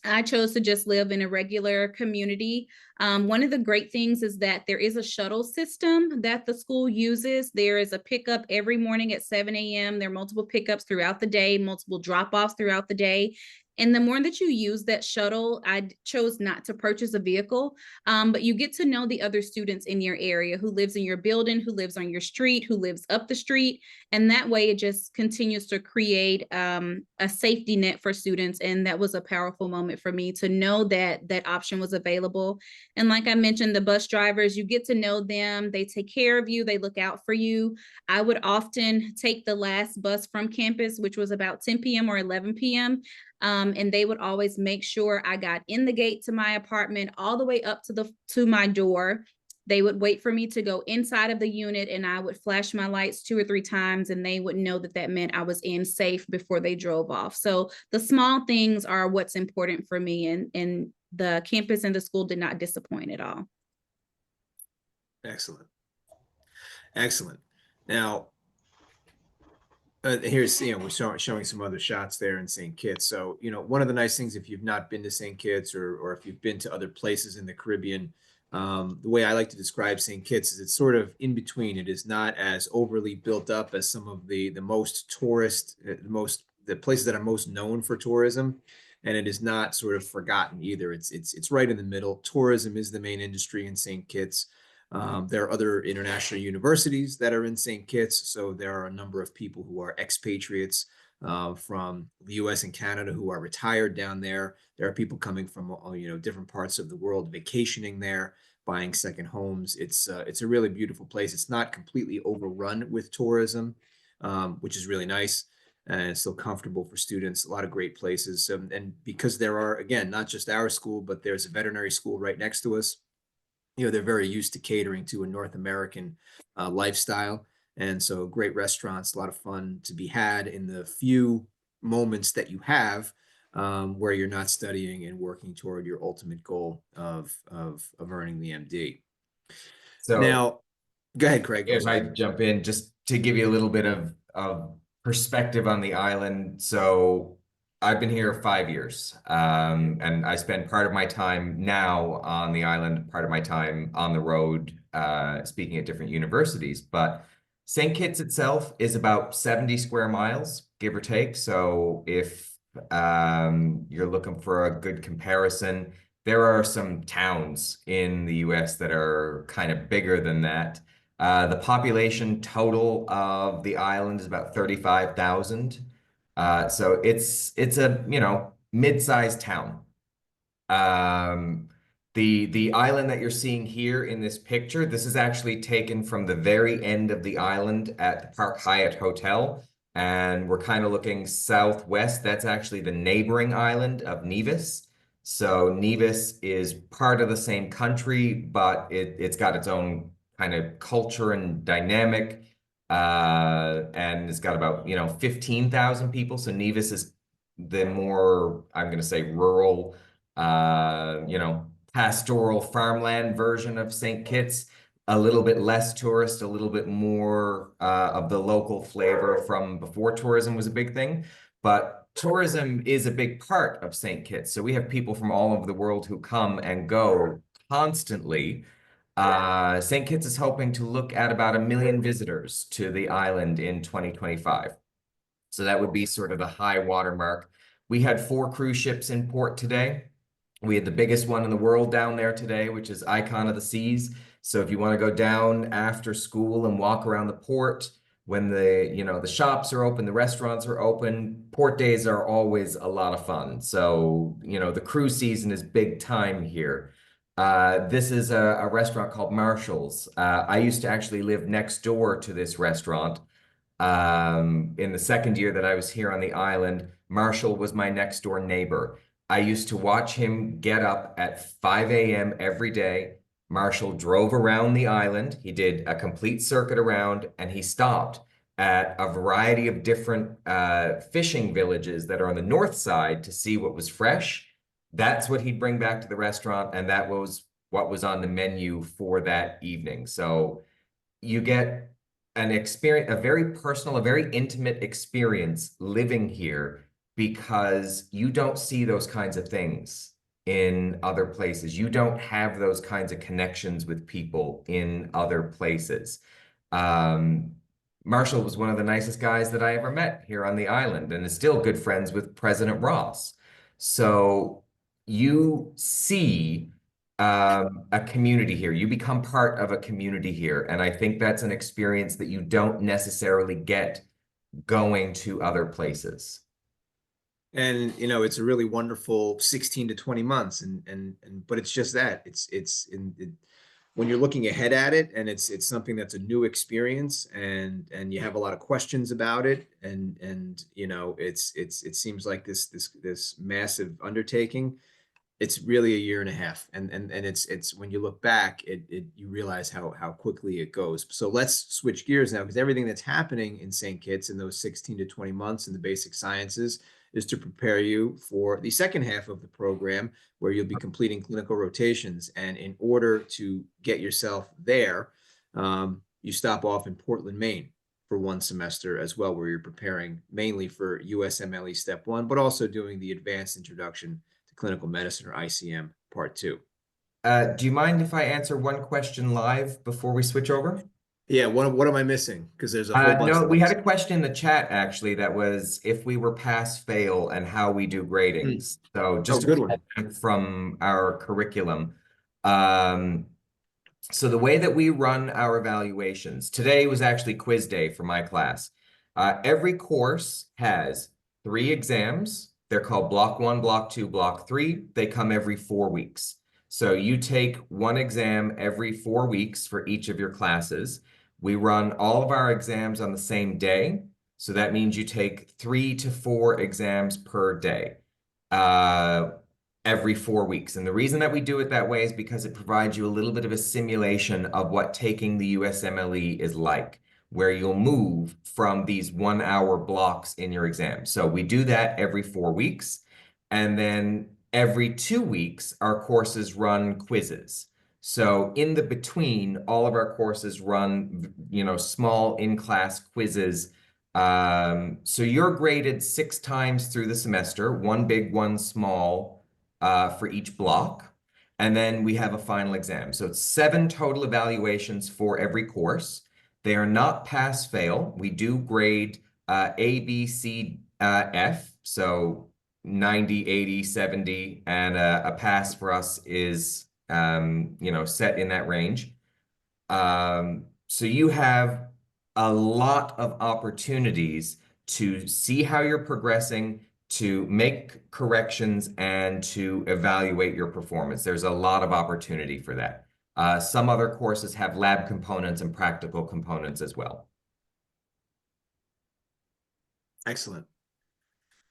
I chose to just live in a regular community. One of the great things is that there is a shuttle system that the school uses. There is a pickup every morning at 7 a.m. There are multiple pickups throughout the day, multiple drop-offs throughout the day. And the more that you use that shuttle, I chose not to purchase a vehicle, but you get to know the other students in your area, who lives in your building, who lives on your street, who lives up the street. And that way it just continues to create a safety net for students. And that was a powerful moment for me to know that that option was available. And like I mentioned, the bus drivers, you get to know them. They take care of you. They look out for you. I would often take the last bus from campus, which was about 10 p.m. or 11 p.m. And they would always make sure I got in the gate to my apartment all the way up to my door. They would wait for me to go inside of the unit, and I would flash my lights 2 or 3 times, and they would know that that meant I was in safe before they drove off. So the small things are what's important for me, and the campus and the school did not disappoint at all. Excellent. Excellent. Now, here's, we're showing some other shots there in St. Kitts. So, one of the nice things, if you've not been to St. Kitts, or if you've been to other places in the Caribbean, the way I like to describe St. Kitts is it's sort of in between. It is not as overly built up as some of the most tourist, the places that are most known for tourism, and it is not sort of forgotten either. It's right in the middle. Tourism is the main industry in St. Kitts. There are other international universities that are in St. Kitts, so there are a number of people who are expatriates from the U.S. and Canada who are retired down there. There are people coming from different parts of the world vacationing there, buying second homes. It's a really beautiful place. It's not completely overrun with tourism, which is really nice, and it's still comfortable for students. A lot of great places, and because there are, again, not just our school, but there's a veterinary school right next to us. They're very used to catering to a North American lifestyle. And so great restaurants, a lot of fun to be had in the few moments that you have where you're not studying and working toward your ultimate goal of earning the MD. So Now, go ahead, Craig. if I jump in, just to give you a little bit of perspective on the island. So I've been here 5 years, and I spend part of my time now on the island, part of my time on the road, speaking at different universities. But St. Kitts itself is about 70 square miles, give or take. So if you're looking for a good comparison, there are some towns in the US that are kind of bigger than that. The population total of the island is about 35,000. So it's a mid-sized town. The island that you're seeing here in this picture, this is actually taken from the very end of the island at the Park Hyatt Hotel, and we're kind of looking southwest. That's actually the neighboring island of Nevis. So Nevis is part of the same country, but it's got its own kind of culture and dynamic. And it's got about 15,000 people. So Nevis is the more, I'm going to say, rural, pastoral farmland version of St. Kitts. A little bit less tourist, a little bit more of the local flavor from before tourism was a big thing. But tourism is a big part of St. Kitts. So we have people from all over the world who come and go constantly. St. Kitts is hoping to look at about 1 million visitors to the island in 2025. So that would be sort of the high water mark. We had 4 cruise ships in port today. We had the biggest one in the world down there today, which is Icon of the Seas. So if you want to go down after school and walk around the port, when the shops are open, the restaurants are open, port days are always a lot of fun. So, the cruise season is big time here. This is a restaurant called Marshall's. I used to actually live next door to this restaurant. In the second year that I was here on the island, Marshall was my next door neighbor. I used to watch him get up at 5 a.m. every day. Marshall drove around the island. He did a complete circuit around, and he stopped at a variety of different fishing villages that are on the north side to see what was fresh. That's what he'd bring back to the restaurant, and that was what was on the menu for that evening. So you get an experience, a very personal, a very intimate experience living here, because you don't see those kinds of things in other places. You don't have those kinds of connections with people in other places. Marshall was one of the nicest guys that I ever met here on the island, and is still good friends with President Ross. So you see a community here. You become part of a community here. And I think that's an experience that you don't necessarily get going to other places. And it's a really wonderful 16 to 20 months, but it's just that when you're looking ahead at it, and it's something that's a new experience, and you have a lot of questions about it, and it seems like this massive undertaking. It's really a year and a half, and it's when you look back, you realize how quickly it goes. So let's switch gears now, because everything that's happening in St. Kitts in those 16 to 20 months in the basic sciences is to prepare you for the second half of the program, where you'll be completing clinical rotations. And in order to get yourself there, you stop off in Portland, Maine for 1 semester as well, where you're preparing mainly for USMLE Step 1, but also doing the advanced introduction to clinical medicine, or ICM Part 2. Do you mind if I answer one question live before we switch over? Yeah, what am I missing? Because there's a whole bunch No, of we things. had a question in the chat actually that was if we were pass fail and how we do gradings. So just good one. from our curriculum. So the way that we run our evaluations, today was actually quiz day for my class. Every course has 3 exams. They're called Block 1, Block 2, Block 3. They come every 4 weeks. So you take 1 exam every 4 weeks for each of your classes. We run all of our exams on the same day. So that means you take 3 to 4 exams per day, every 4 weeks. And the reason that we do it that way is because it provides you a little bit of a simulation of what taking the USMLE is like, where you'll move from these 1-hour blocks in your exam. So we do that every 4 weeks. And then every 2 weeks, our courses run quizzes. So in the between, all of our courses run, small in-class quizzes. So you're graded 6 times through the semester, 1 big, 1 small, for each block. And then we have a final exam. So it's 7 total evaluations for every course. They are not pass fail. We do grade A, B, C, F. So 90, 80, 70, and a pass for us is set in that range. So you have a lot of opportunities to see how you're progressing, to make corrections, and to evaluate your performance. There's a lot of opportunity for that. Some other courses have lab components and practical components as well. Excellent.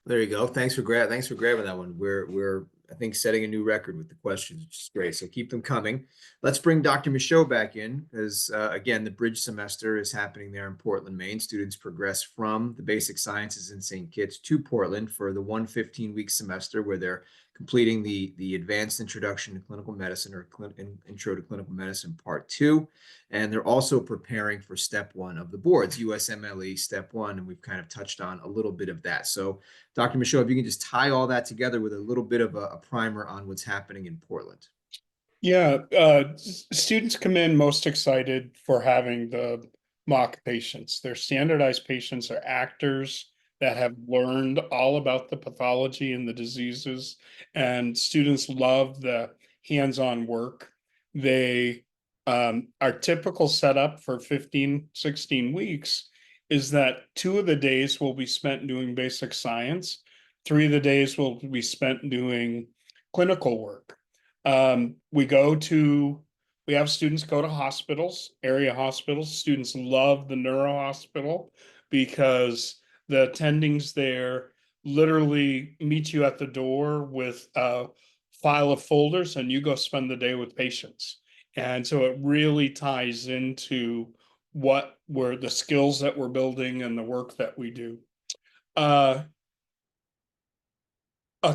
There you go. Thanks for grabbing that one. We're I think setting a new record with the questions, which is great. So keep them coming. Let's bring Dr. Michaud back in, because again, the bridge semester is happening there in Portland, Maine. Students progress from the basic sciences in St. Kitts to Portland for the 1 15-week semester, where they're completing the Advanced Introduction to Clinical Medicine or Intro to Clinical Medicine Part 2. And they're also preparing for Step 1 of the boards, USMLE Step 1, and we've kind of touched on a little bit of that. So Dr. Michaud, if you can just tie all that together with a little bit of a primer on what's happening in Portland. Yeah, students come in most excited for having the mock patients. Their standardized patients are actors that have learned all about the pathology and the diseases, and students love the hands-on work. They our typical setup for 15, 16 weeks is that 2 of the days will be spent doing basic science, 3 of the days will be spent doing clinical work. We have students go to hospitals, area hospitals. Students love the neuro hospital because the attendings there literally meet you at the door with a file of folders and you go spend the day with patients. And so it really ties into what we're the skills that we're building and the work that we do. A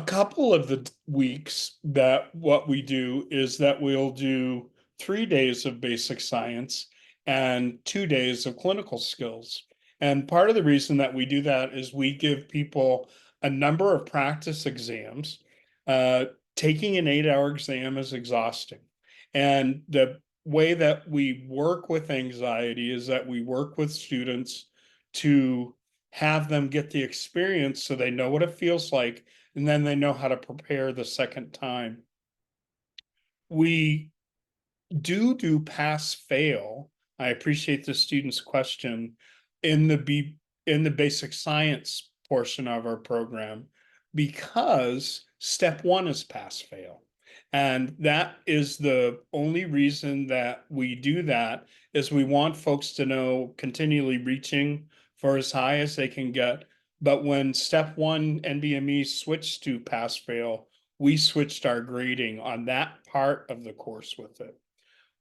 couple of the weeks that what we do is that we'll do 3 days of basic science and 2 days of clinical skills. And part of the reason that we do that is we give people a number of practice exams. Taking an 8-hour exam is exhausting. And the way that we work with anxiety is that we work with students to have them get the experience so they know what it feels like, and then they know how to prepare the second time. We do pass fail. I appreciate the student's question in the basic science portion of our program, because step 1 is pass fail. And that is the only reason that we do that, is we want folks to know continually reaching for as high as they can get. But when step 1 NBME switched to pass fail, we switched our grading on that part of the course with it.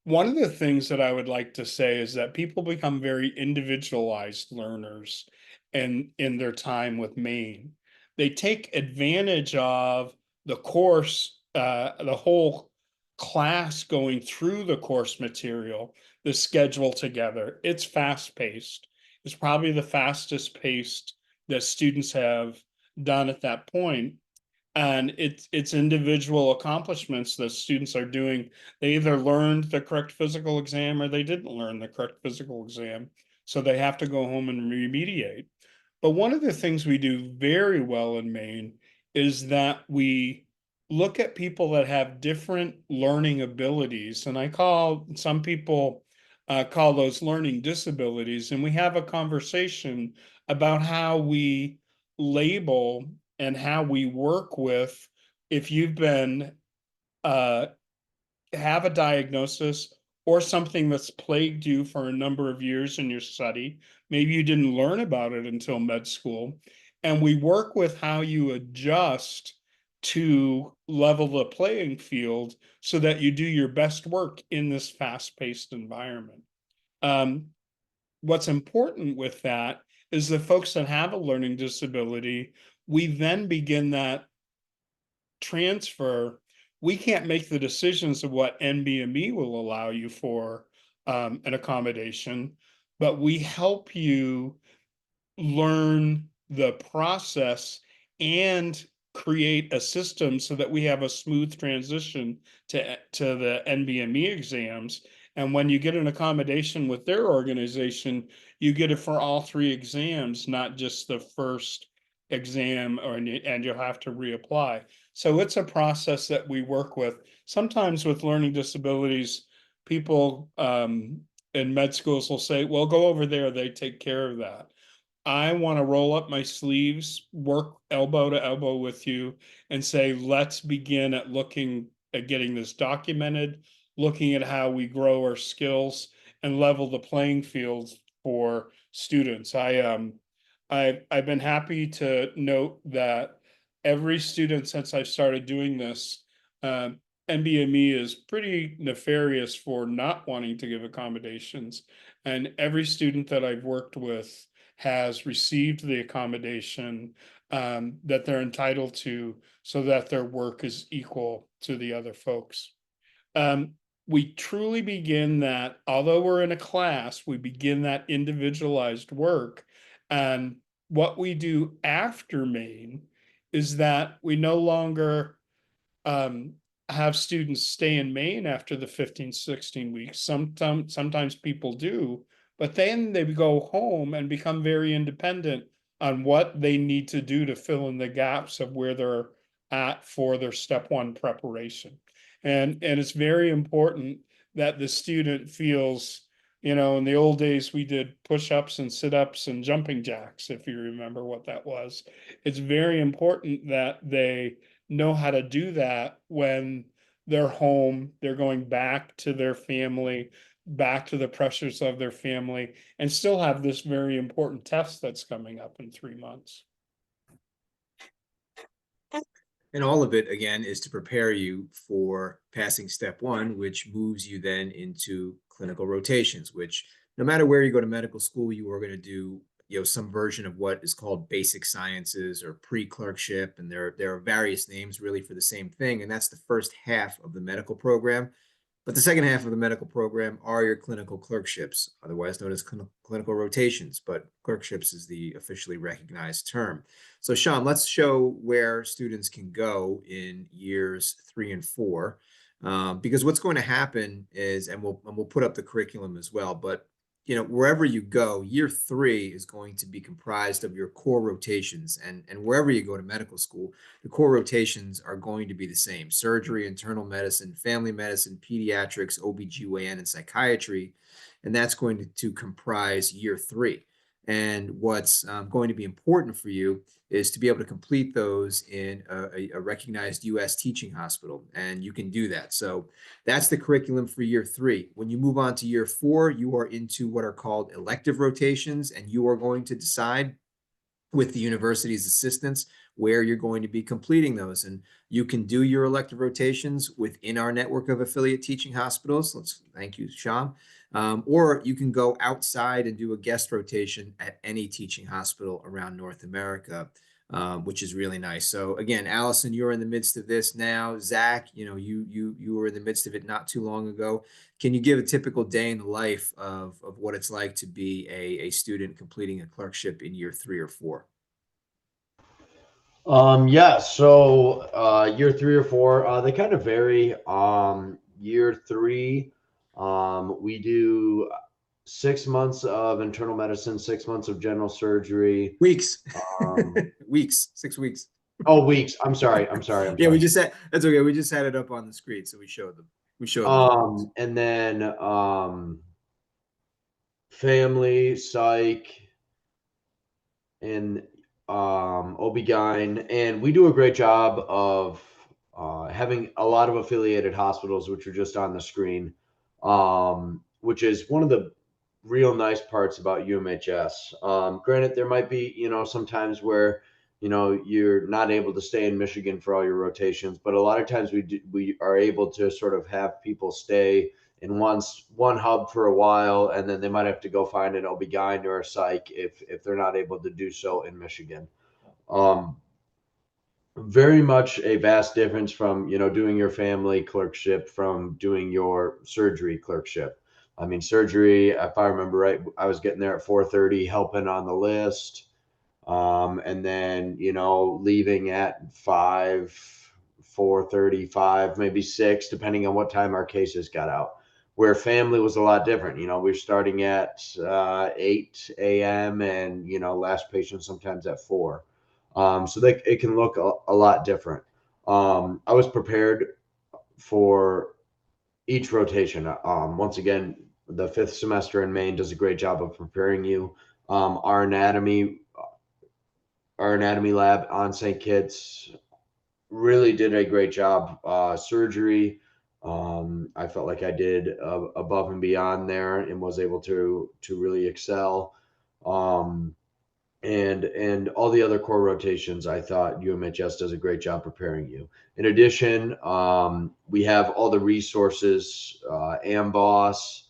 One of the things that I would like to say is that people become very individualized learners in their time with Maine. They take advantage of the course, the whole class going through the course material, the schedule together. It's fast paced. It's probably the fastest paced that students have done at that point. And it's individual accomplishments that students are doing. They either learned the correct physical exam or they didn't learn the correct physical exam. So they have to go home and remediate. But one of the things we do very well in Maine is that we look at people that have different learning abilities. And I call some people call those learning disabilities. And we have a conversation about how we label and how we work with, if you've been have a diagnosis or something that's plagued you for a number of years in your study. Maybe you didn't learn about it until med school. And we work with how you adjust to level the playing field so that you do your best work in this fast-paced environment. What's important with that is the folks that have a learning disability, we then begin that transfer. We can't make the decisions of what NBME will allow you for an accommodation, but we help you learn the process and create a system so that we have a smooth transition to the NBME exams. And when you get an accommodation with their organization, you get it for all 3 exams, not just the first exam, and you'll have to reapply. So it's a process that we work with. Sometimes with learning disabilities, people in med schools will say, well, go over there, they take care of that. I want to roll up my sleeves, work elbow to elbow with you, and say, let's begin at looking at getting this documented, looking at how we grow our skills and level the playing field for students. I've been happy to note that every student since I've started doing this, NBME is pretty nefarious for not wanting to give accommodations. And every student that I've worked with has received the accommodation. that they're entitled to, so that their work is equal to the other folks. We truly begin that, although we're in a class, we begin that individualized work. And what we do after Maine is that we no longer um, have students stay in Maine after the 15, 16 weeks. Sometimes people do, but then they go home and become very independent on what they need to do to fill in the gaps of where they're at for their step one preparation. And it's very important that the student feels, in the old days, we did push-ups and sit-ups and jumping jacks, if you remember what that was. It's very important that they know how to do that when they're home, they're going back to their family, back to the pressures of their family, and still have this very important test that's coming up in 3 months. And all of it, again, is to prepare you for passing step one, which moves you then into clinical rotations, which no matter where you go to medical school, you are going to do some version of what is called basic sciences or pre-clerkship. And there are various names really for the same thing. And that's the first half of the medical program. But the second half of the medical program are your clinical clerkships, otherwise known as clinical rotations, but clerkships is the officially recognized term. So Sean, let's show where students can go in years 3 and 4, because what's going to happen is, and we'll put up the curriculum as well, but wherever you go, year 3 is going to be comprised of your core rotations, and wherever you go to medical school, the core rotations are going to be the same: surgery, internal medicine, family medicine, pediatrics, OBGYN, and psychiatry. And that's going to comprise year 3. And what's going to be important for you is to be able to complete those in a recognized U.S. teaching hospital. And you can do that. So that's the curriculum for year 3. When you move on to year 4, you are into what are called elective rotations, and you are going to decide with the university's assistance where you're going to be completing those. And you can do your elective rotations within our network of affiliate teaching hospitals. Thank you, Sean. Or you can go outside and do a guest rotation at any teaching hospital around North America, which is really nice. So again, Allison, you're in the midst of this now. Zach, you were in the midst of it not too long ago. Can you give a typical day in the life of what it's like to be a student completing a clerkship in year 3 or 4? Yeah, so year 3 or 4, they kind of vary. Year 3, we do 6 months of internal medicine, 6 months of general surgery. Weeks. Um, Weeks, 6 weeks. oh, weeks. I'm sorry. Yeah, we just had, that's okay. We just had it up on the screen, so we showed them. And then family, psych, and OB-GYN, and we do a great job of having a lot of affiliated hospitals, which are just on the screen, which is one of the real nice parts about UMHS. Granted, there might be, sometimes where, you're not able to stay in Michigan for all your rotations, but a lot of times we are able to sort of have people stay in one hub for a while, and then they might have to go find an OB-GYN or a psych if they're not able to do so in Michigan. Very much a vast difference from doing your family clerkship from doing your surgery clerkship. I mean, surgery, if I remember right, I was getting there at 4:30, helping on the list, and then leaving at 4:35, maybe 6, depending on what time our cases got out. Where family was a lot different. We're starting at 8 a.m. and last patient sometimes at 4. So it can look a lot different. I was prepared for each rotation. Once again, the 5th semester in Maine does a great job of preparing you. Our anatomy lab on St. Kitts really did a great job. Surgery, I felt like I did above and beyond there and was able to really excel. And all the other core rotations, I thought UMHS does a great job preparing you. In addition, we have all the resources, AMBOSS,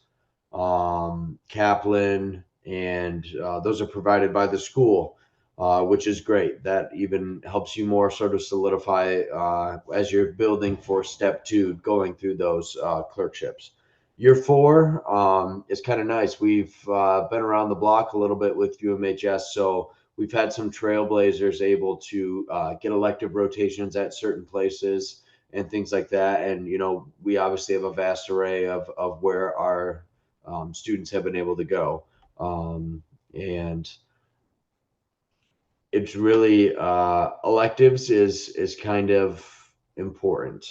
Kaplan, and those are provided by the school. which is great. That even helps you more sort of solidify as you're building for step 2, going through those clerkships. Year 4 is kind of nice. We've been around the block a little bit with UMHS, so we've had some trailblazers able to get elective rotations at certain places and things like that. And, you know, we obviously have a vast array of where our students have been able to go. And it's really electives is kind of important.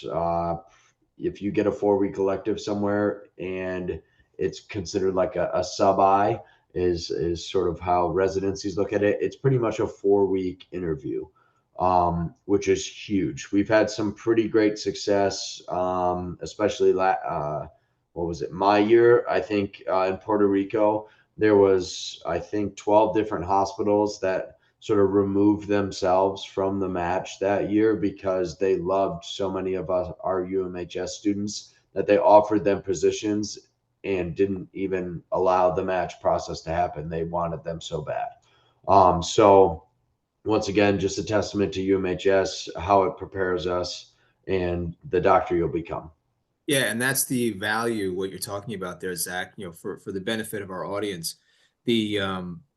If you get a 4-week elective somewhere and it's considered like a sub-I is sort of how residencies look at it. It's pretty much a 4-week interview, which is huge. We've had some pretty great success, especially what was it? My year, I think in Puerto Rico, there was, I think, 12 different hospitals that sort of removed themselves from the match that year because they loved so many of us, our UMHS students, that they offered them positions and didn't even allow the match process to happen. They wanted them so bad. So once again, just a testament to UMHS, how it prepares us and the doctor you'll become. Yeah, and that's the value, what you're talking about there, Zach, for the benefit of our audience. The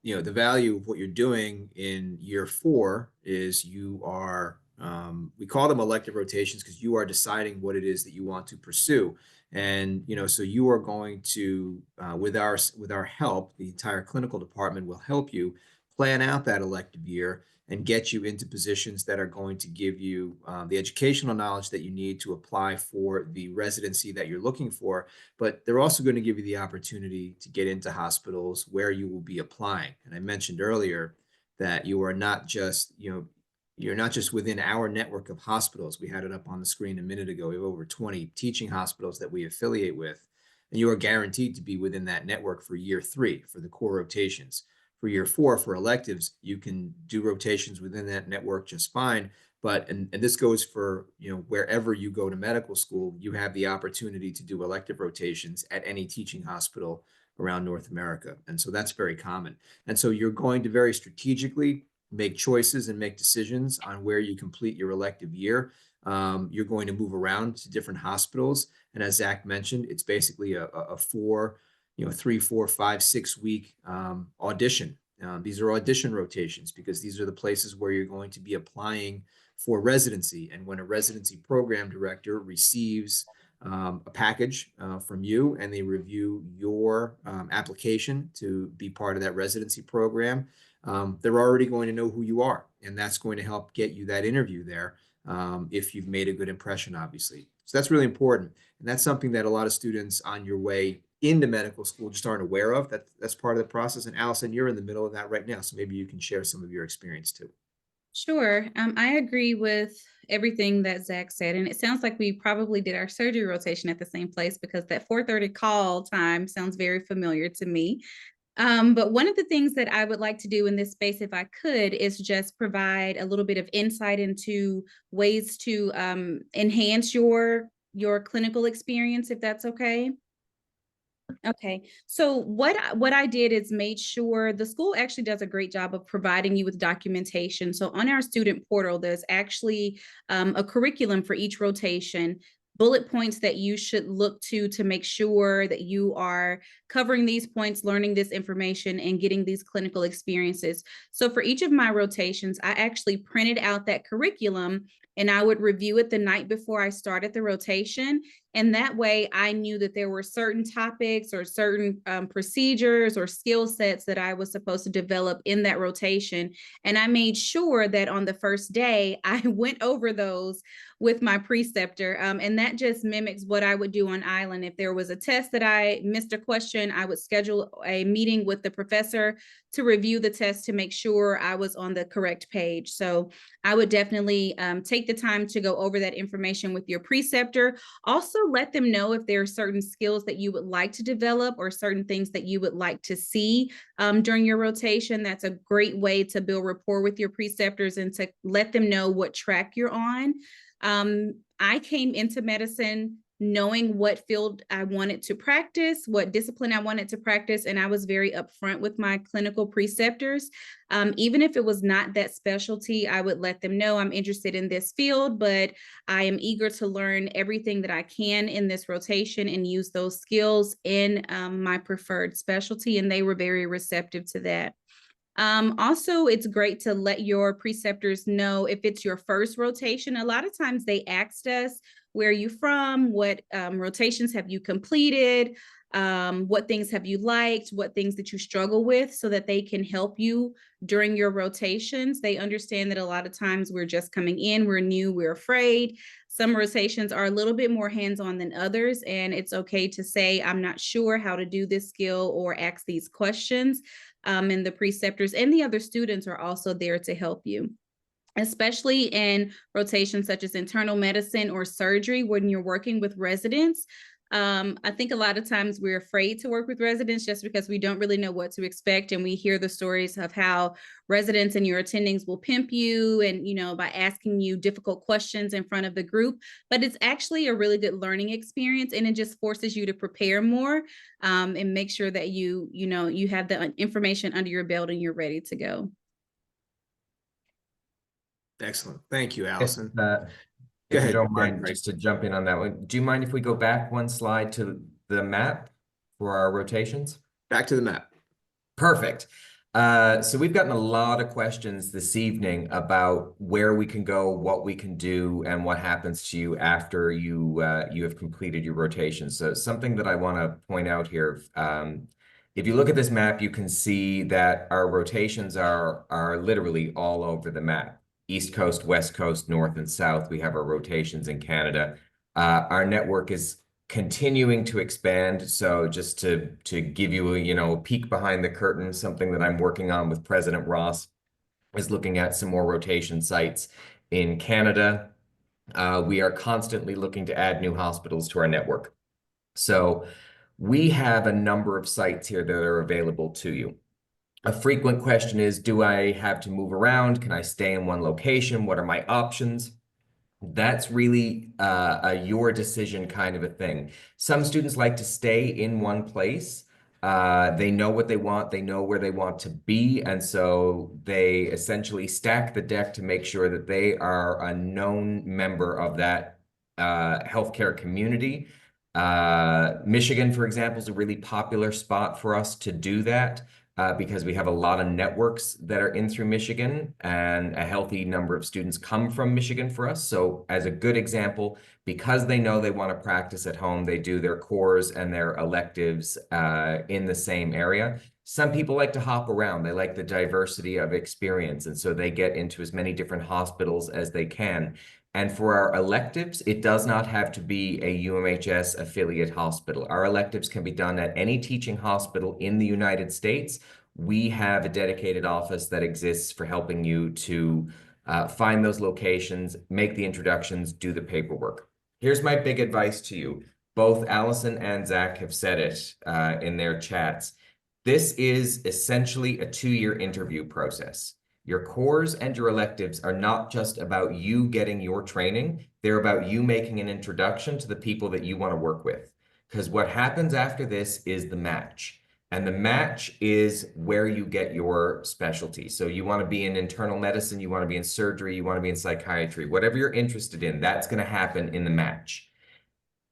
value of what you're doing in year 4 is you are, we call them elective rotations because you are deciding what it is that you want to pursue. And, so you are going to, with our help, the entire clinical department will help you plan out that elective year and get you into positions that are going to give you the educational knowledge that you need to apply for the residency that you're looking for. But they're also going to give you the opportunity to get into hospitals where you will be applying. And I mentioned earlier that you are not just, you're not just within our network of hospitals. We had it up on the screen a minute ago. We have over 20 teaching hospitals that we affiliate with, and you are guaranteed to be within that network for year 3 for the core rotations. For year 4, for electives, you can do rotations within that network just fine. But, and this goes for, wherever you go to medical school, you have the opportunity to do elective rotations at any teaching hospital around North America. And so that's very common. And so you're going to very strategically make choices and make decisions on where you complete your elective year. You're going to move around to different hospitals. And as Zach mentioned, it's basically a 3, 4, 5, 6 week audition. These are audition rotations because these are the places where you're going to be applying for residency. And when a residency program director receives a package from you and they review your application to be part of that residency program, they're already going to know who you are. And that's going to help get you that interview there if you've made a good impression, obviously. So that's really important. And that's something that a lot of students on your way into medical school just aren't aware of. That's part of the process. And Allison, you're in the middle of that right now. So maybe you can share some of your experience too. Sure. I agree with everything that Zach said. And it sounds like we probably did our surgery rotation at the same place because that 4:30 call time sounds very familiar to me. But one of the things that I would like to do in this space, if I could, is just provide a little bit of insight into ways to enhance your clinical experience, if that's okay. Okay, so what I did is made sure the school actually does a great job of providing you with documentation. So on our student portal, there's actually a curriculum for each rotation, bullet points that you should look to make sure that you are covering these points, learning this information, and getting these clinical experiences. So for each of my rotations, I actually printed out that curriculum and I would review it the night before I started the rotation. And that way I knew that there were certain topics or certain procedures or skill sets that I was supposed to develop in that rotation. And I made sure that on the first day, I went over those with my preceptor. And that just mimics what I would do on island. If there was a test that I missed a question, I would schedule a meeting with the professor to review the test to make sure I was on the correct page. So I would definitely take the time to go over that information with your preceptor. Also, let them know if there are certain skills that you would like to develop or certain things that you would like to see during your rotation. That's a great way to build rapport with your preceptors and to let them know what track you're on. I came into medicine knowing what field I wanted to practice, what discipline I wanted to practice, and I was very upfront with my clinical preceptors. Even if it was not that specialty, I would let them know I'm interested in this field, but I am eager to learn everything that I can in this rotation and use those skills in my preferred specialty, and they were very receptive to that. Also, it's great to let your preceptors know if it's your first rotation. A lot of times they asked us, where are you from? What rotations have you completed? What things have you liked? What things that you struggle with, so that they can help you during your rotations. They understand that a lot of times we're just coming in, we're new, we're afraid. Some rotations are a little bit more hands-on than others, and it's okay to say, I'm not sure how to do this skill or ask these questions. And the preceptors and the other students are also there to help you, especially in rotations such as internal medicine or surgery when you're working with residents. I think a lot of times we're afraid to work with residents just because we don't really know what to expect. And we hear the stories of how residents and your attendings will pimp you and, by asking you difficult questions in front of the group. But it's actually a really good learning experience, and it just forces you to prepare more and make sure that you have the information under your belt and you're ready to go. Excellent. Thank you, Allison. If ahead. you don't Go ahead, mind, Craig. just to jump in on that one, do you mind if we go back one slide to the map for our rotations? Back to the map. Perfect. So we've gotten a lot of questions this evening about where we can go, what we can do, and what happens to you after you have completed your rotation. So something that I want to point out here, if you look at this map, you can see that our rotations are literally all over the map. East Coast, West Coast, North and South, we have our rotations in Canada. Our network is continuing to expand. So just to give you a peek behind the curtain, something that I'm working on with President Ross is looking at some more rotation sites in Canada. We are constantly looking to add new hospitals to our network. So we have a number of sites here that are available to you. A frequent question is, do I have to move around? Can I stay in one location? What are my options? That's really your decision kind of a thing. Some students like to stay in one place. They know what they want, they know where they want to be, and so they essentially stack the deck to make sure that they are a known member of that healthcare community. Michigan, for example, is a really popular spot for us to do that. Because we have a lot of networks that are in through Michigan, and a healthy number of students come from Michigan for us. So as a good example, because they know they want to practice at home, they do their cores and their electives in the same area. Some people like to hop around. They like the diversity of experience, and so they get into as many different hospitals as they can. And for our electives, it does not have to be a UMHS affiliate hospital. Our electives can be done at any teaching hospital in the United States. We have a dedicated office that exists for helping you to find those locations, make the introductions, do the paperwork. Here's my big advice to you. Both Allison and Zach have said it in their chats. This is essentially a 2-year interview process. Your cores and your electives are not just about you getting your training. They're about you making an introduction to the people that you want to work with. Because what happens after this is the match. And the match is where you get your specialty. So you want to be in internal medicine, you want to be in surgery, you want to be in psychiatry, whatever you're interested in, that's going to happen in the match.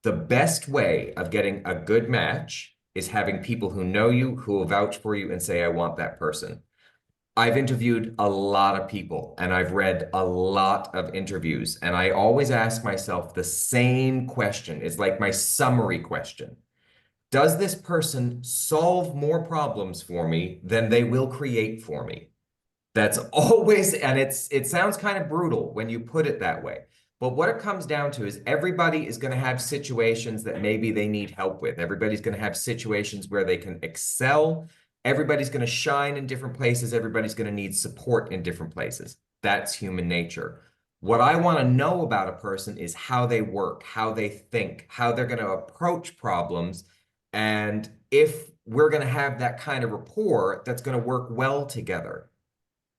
The best way of getting a good match is having people who know you, who will vouch for you and say, I want that person. I've interviewed a lot of people and I've read a lot of interviews, and I always ask myself the same question. It's like my summary question. Does this person solve more problems for me than they will create for me? That's always, and it sounds kind of brutal when you put it that way. But what it comes down to is everybody is going to have situations that maybe they need help with. Everybody's going to have situations where they can excel. Everybody's going to shine in different places. Everybody's going to need support in different places. That's human nature. What I want to know about a person is how they work, how they think, how they're going to approach problems. And if we're going to have that kind of rapport that's going to work well together.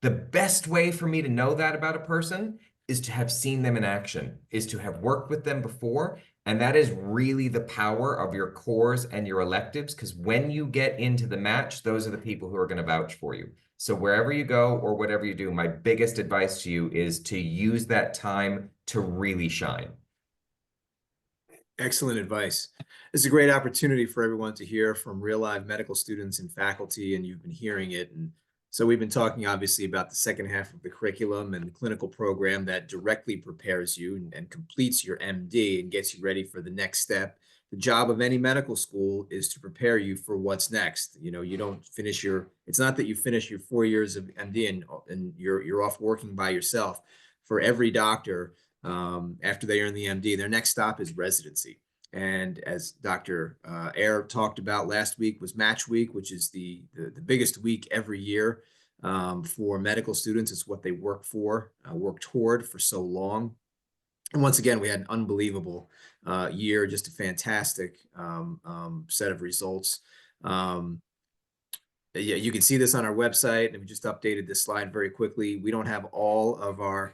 The best way for me to know that about a person is to have seen them in action, is to have worked with them before And that is really the power of your cores and your electives, because when you get into the match, those are the people who are going to vouch for you. So wherever you go or whatever you do, my biggest advice to you is to use that time to really shine. Excellent advice. This is a great opportunity for everyone to hear from real live medical students and faculty, and you've been hearing it. And so we've been talking obviously about the second half of the curriculum and the clinical program that directly prepares you and completes your MD and gets you ready for the next step. The job of any medical school is to prepare you for what's next. You know, you don't finish it's not that you finish your 4 years of MD and you're off working by yourself. For every doctor, after they earn the MD, their next stop is residency. And as Dr. Ayer talked about last week was Match Week, which is the biggest week every year for medical students. It's what they work toward for so long. And once again, we had an unbelievable year, just a fantastic set of results. Yeah, you can see this on our website, and we just updated this slide very quickly. We don't have all of our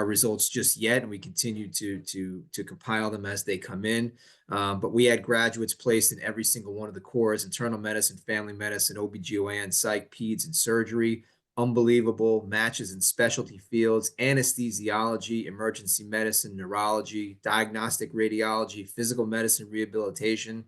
results just yet, and we continue to compile them as they come in. But we had graduates placed in every single one of the cores: internal medicine, family medicine, OBGYN, psych, peds, and surgery. Unbelievable matches in specialty fields: anesthesiology, emergency medicine, neurology, diagnostic radiology, physical medicine, rehabilitation.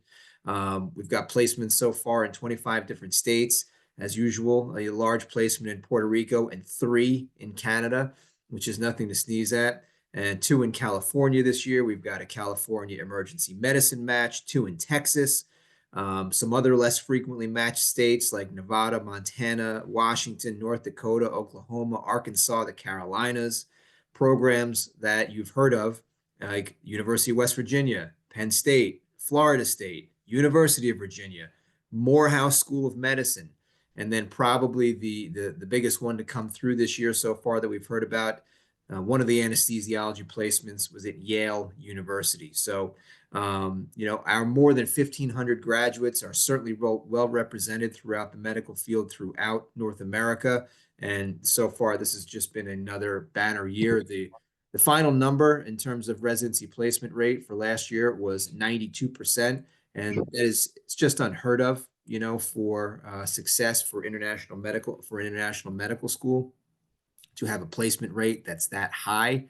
We've got placements so far in 25 different states. As usual, a large placement in Puerto Rico and 3 in Canada, which is nothing to sneeze at, and 2 in California this year. We've got a California emergency medicine match, 2 in Texas, some other less frequently matched states like Nevada, Montana, Washington, North Dakota, Oklahoma, Arkansas, the Carolinas, programs that you've heard of, like University of West Virginia, Penn State, Florida State, University of Virginia, Morehouse School of Medicine, and then probably the biggest one to come through this year so far that we've heard about, one of the anesthesiology placements was at Yale University. So, you know, our more than 1,500 graduates are certainly well represented throughout the medical field throughout North America. And so far, this has just been another banner year. The final number in terms of residency placement rate for last year was 92%. And it's just unheard of, you know, for success for international medical school to have a placement rate that's that high.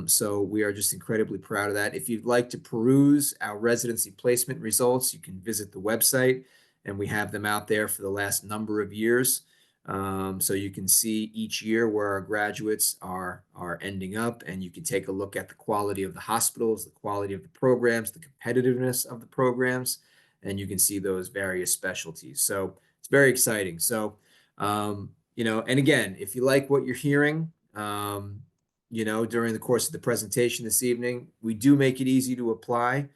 So we are just incredibly proud of that. If you'd like to peruse our residency placement results, you can visit the website, and we have them out there for the last number of years. So you can see each year where our graduates are ending up, and you can take a look at the quality of the hospitals, the quality of the programs, the competitiveness of the programs, and you can see those various specialties. So it's very exciting. So, you know, and again, if you like what you're hearing, you know, during the course of the presentation this evening, we do make it easy to apply.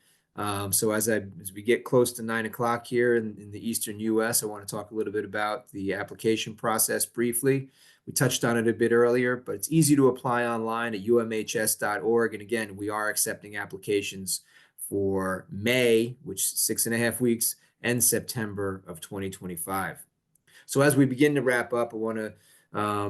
So as we get close to 9 o'clock here in the Eastern US, I want to talk a little bit about the application process briefly. We touched on it a bit earlier, but it's easy to apply online at umhs.org. And again, we are accepting applications for May, which is 6.5 weeks, and September of 2025. So as we begin to wrap up, I want to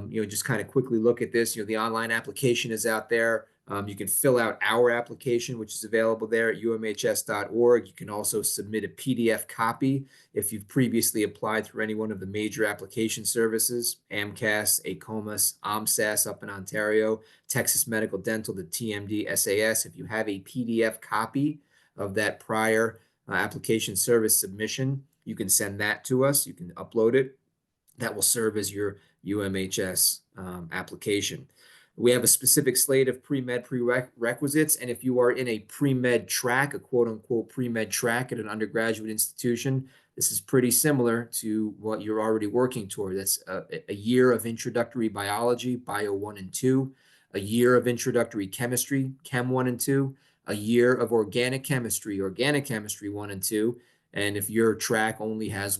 you know, just kind of quickly look at this. You know, the online application is out there. You can fill out our application, which is available there at umhs.org. You can also submit a PDF copy if you've previously applied through any one of the major application services: AMCAS, ACOMAS, OMSAS up in Ontario, Texas Medical Dental, the TMD, SAS. If you have a PDF copy of that prior application service submission, you can send that to us. You can upload it. That will serve as your UMHS application. We have a specific slate of pre-med prerequisites, and if you are in a pre-med track, a quote-unquote pre-med track at an undergraduate institution, this is pretty similar to what you're already working toward. That's a year of introductory biology, Bio 1 and 2, a year of introductory chemistry, Chem 1 and 2, a year of organic chemistry 1 and 2, and if your track only has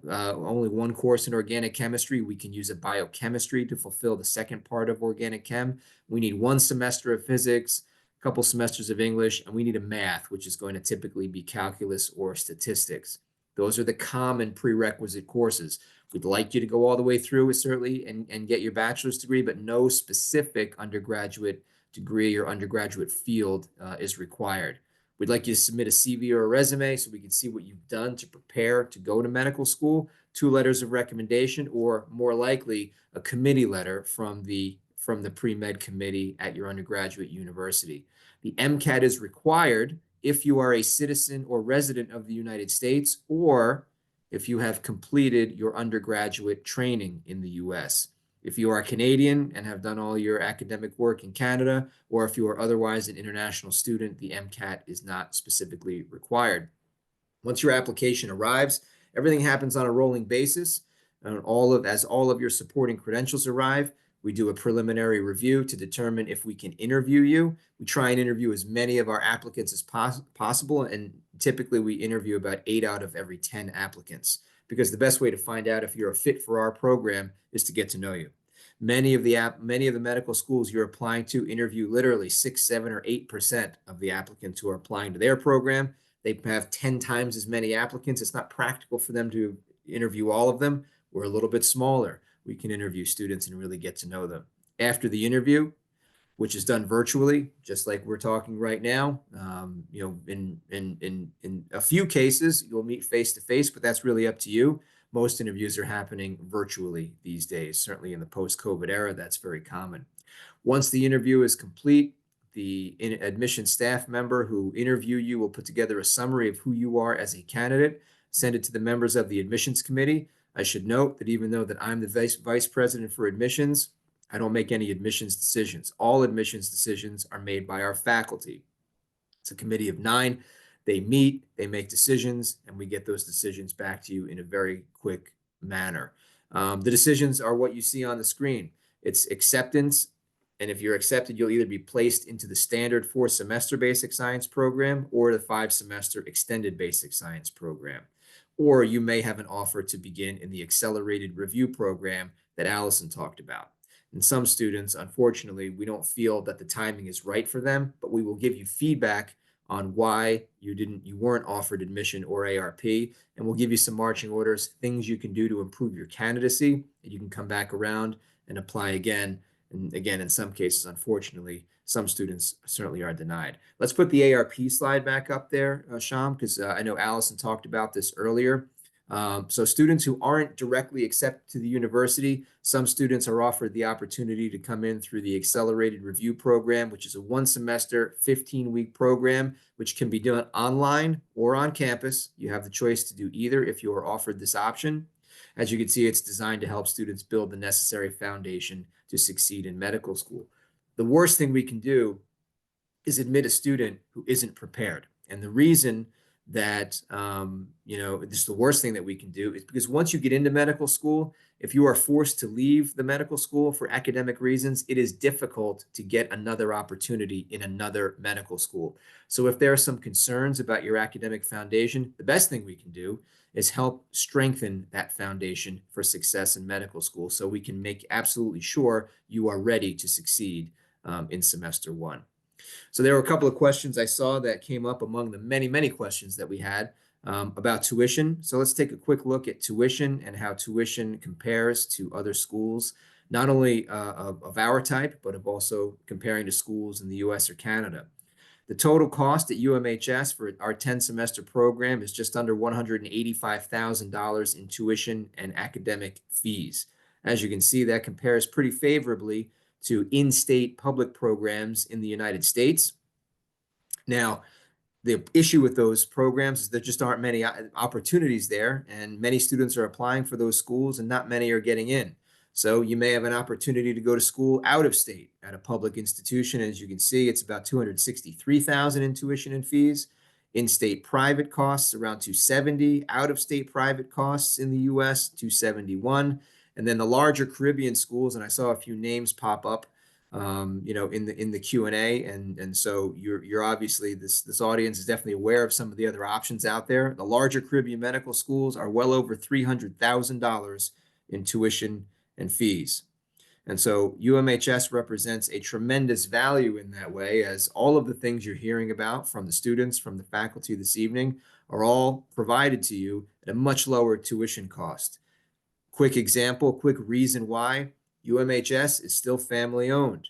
only one course in organic chemistry, we can use a biochemistry to fulfill the second part of organic chem. We need 1 semester of physics, a couple semesters of English, and we need a math, which is going to typically be calculus or statistics. Those are the common prerequisite courses. We'd like you to go all the way through, certainly, and get your bachelor's degree, but no specific undergraduate degree or undergraduate field is required. We'd like you to submit a CV or a resume so we can see what you've done to prepare to go to medical school, 2 letters of recommendation, or more likely, a committee letter from the pre-med committee at your undergraduate university. The MCAT is required if you are a citizen or resident of the United States, or if you have completed your undergraduate training in the US. If you are Canadian and have done all your academic work in Canada, or if you are otherwise an international student, the MCAT is not specifically required. Once your application arrives, everything happens on a rolling basis. And as all of your supporting credentials arrive, we do a preliminary review to determine if we can interview you. We try and interview as many of our applicants as possible, and typically we interview about 8 out of every 10 applicants, because the best way to find out if you're a fit for our program is to get to know you. Many of the medical schools you're applying to interview literally 6, 7, or 8% of the applicants who are applying to their program. They have 10 times as many applicants. It's not practical for them to interview all of them. We're a little bit smaller. We can interview students and really get to know them. After the interview, which is done virtually, just like we're talking right now, in a few cases, you'll meet face to face, but that's really up to you. Most interviews are happening virtually these days. Certainly in the post-COVID era, that's very common. Once the interview is complete, the admission staff member who interview you will put together a summary of who you are as a candidate, send it to the members of the admissions committee. I should note that even though that I'm the vice president for admissions, I don't make any admissions decisions. All admissions decisions are made by our faculty. It's a committee of 9. They meet, they make decisions, and we get those decisions back to you in a very quick manner. The decisions are what you see on the screen. It's acceptance, and if you're accepted, you'll either be placed into the standard 4-semester basic science program or the 5-semester extended basic science program. Or you may have an offer to begin in the accelerated review program that Allison talked about. And some students, unfortunately, we don't feel that the timing is right for them, but we will give you feedback on why you weren't offered admission or ARP, and we'll give you some marching orders, things you can do to improve your candidacy, and you can come back around and apply again. And again, in some cases, unfortunately, some students certainly are denied. Let's put the ARP slide back up there, Sham, because I know Allison talked about this earlier. So students who aren't directly accepted to the university, some students are offered the opportunity to come in through the accelerated review program, which is a 1-semester, 15-week program, which can be done online or on campus. You have the choice to do either if you are offered this option. As you can see, it's designed to help students build the necessary foundation to succeed in medical school. The worst thing we can do is admit a student who isn't prepared. And the reason that, this is the worst thing that we can do is because once you get into medical school, if you are forced to leave the medical school for academic reasons, it is difficult to get another opportunity in another medical school. So if there are some concerns about your academic foundation, the best thing we can do is help strengthen that foundation for success in medical school so we can make absolutely sure you are ready to succeed in semester 1. So there were a couple of questions I saw that came up among the many, many questions that we had about tuition. So let's take a quick look at tuition and how tuition compares to other schools, not only of our type, but of also comparing to schools in the US or Canada. The total cost at UMHS for our 10-semester program is just under $185,000 in tuition and academic fees. As you can see, that compares pretty favorably to in-state public programs in the United States. Now, the issue with those programs is there just aren't many opportunities there, and many students are applying for those schools and not many are getting in. So you may have an opportunity to go to school out of state at a public institution. As you can see, it's about $263,000 in tuition and fees. In-state private costs around $270,000, out-of-state private costs in the US $271,000. And then the larger Caribbean schools, and I saw a few names pop up, in the Q&A, and so you're obviously this audience is definitely aware of some of the other options out there. The larger Caribbean medical schools are well over $300,000 in tuition and fees. And so UMHS represents a tremendous value in that way, as all of the things you're hearing about from the students, from the faculty this evening, are all provided to you at a much lower tuition cost. Quick example, quick reason why UMHS is still family owned.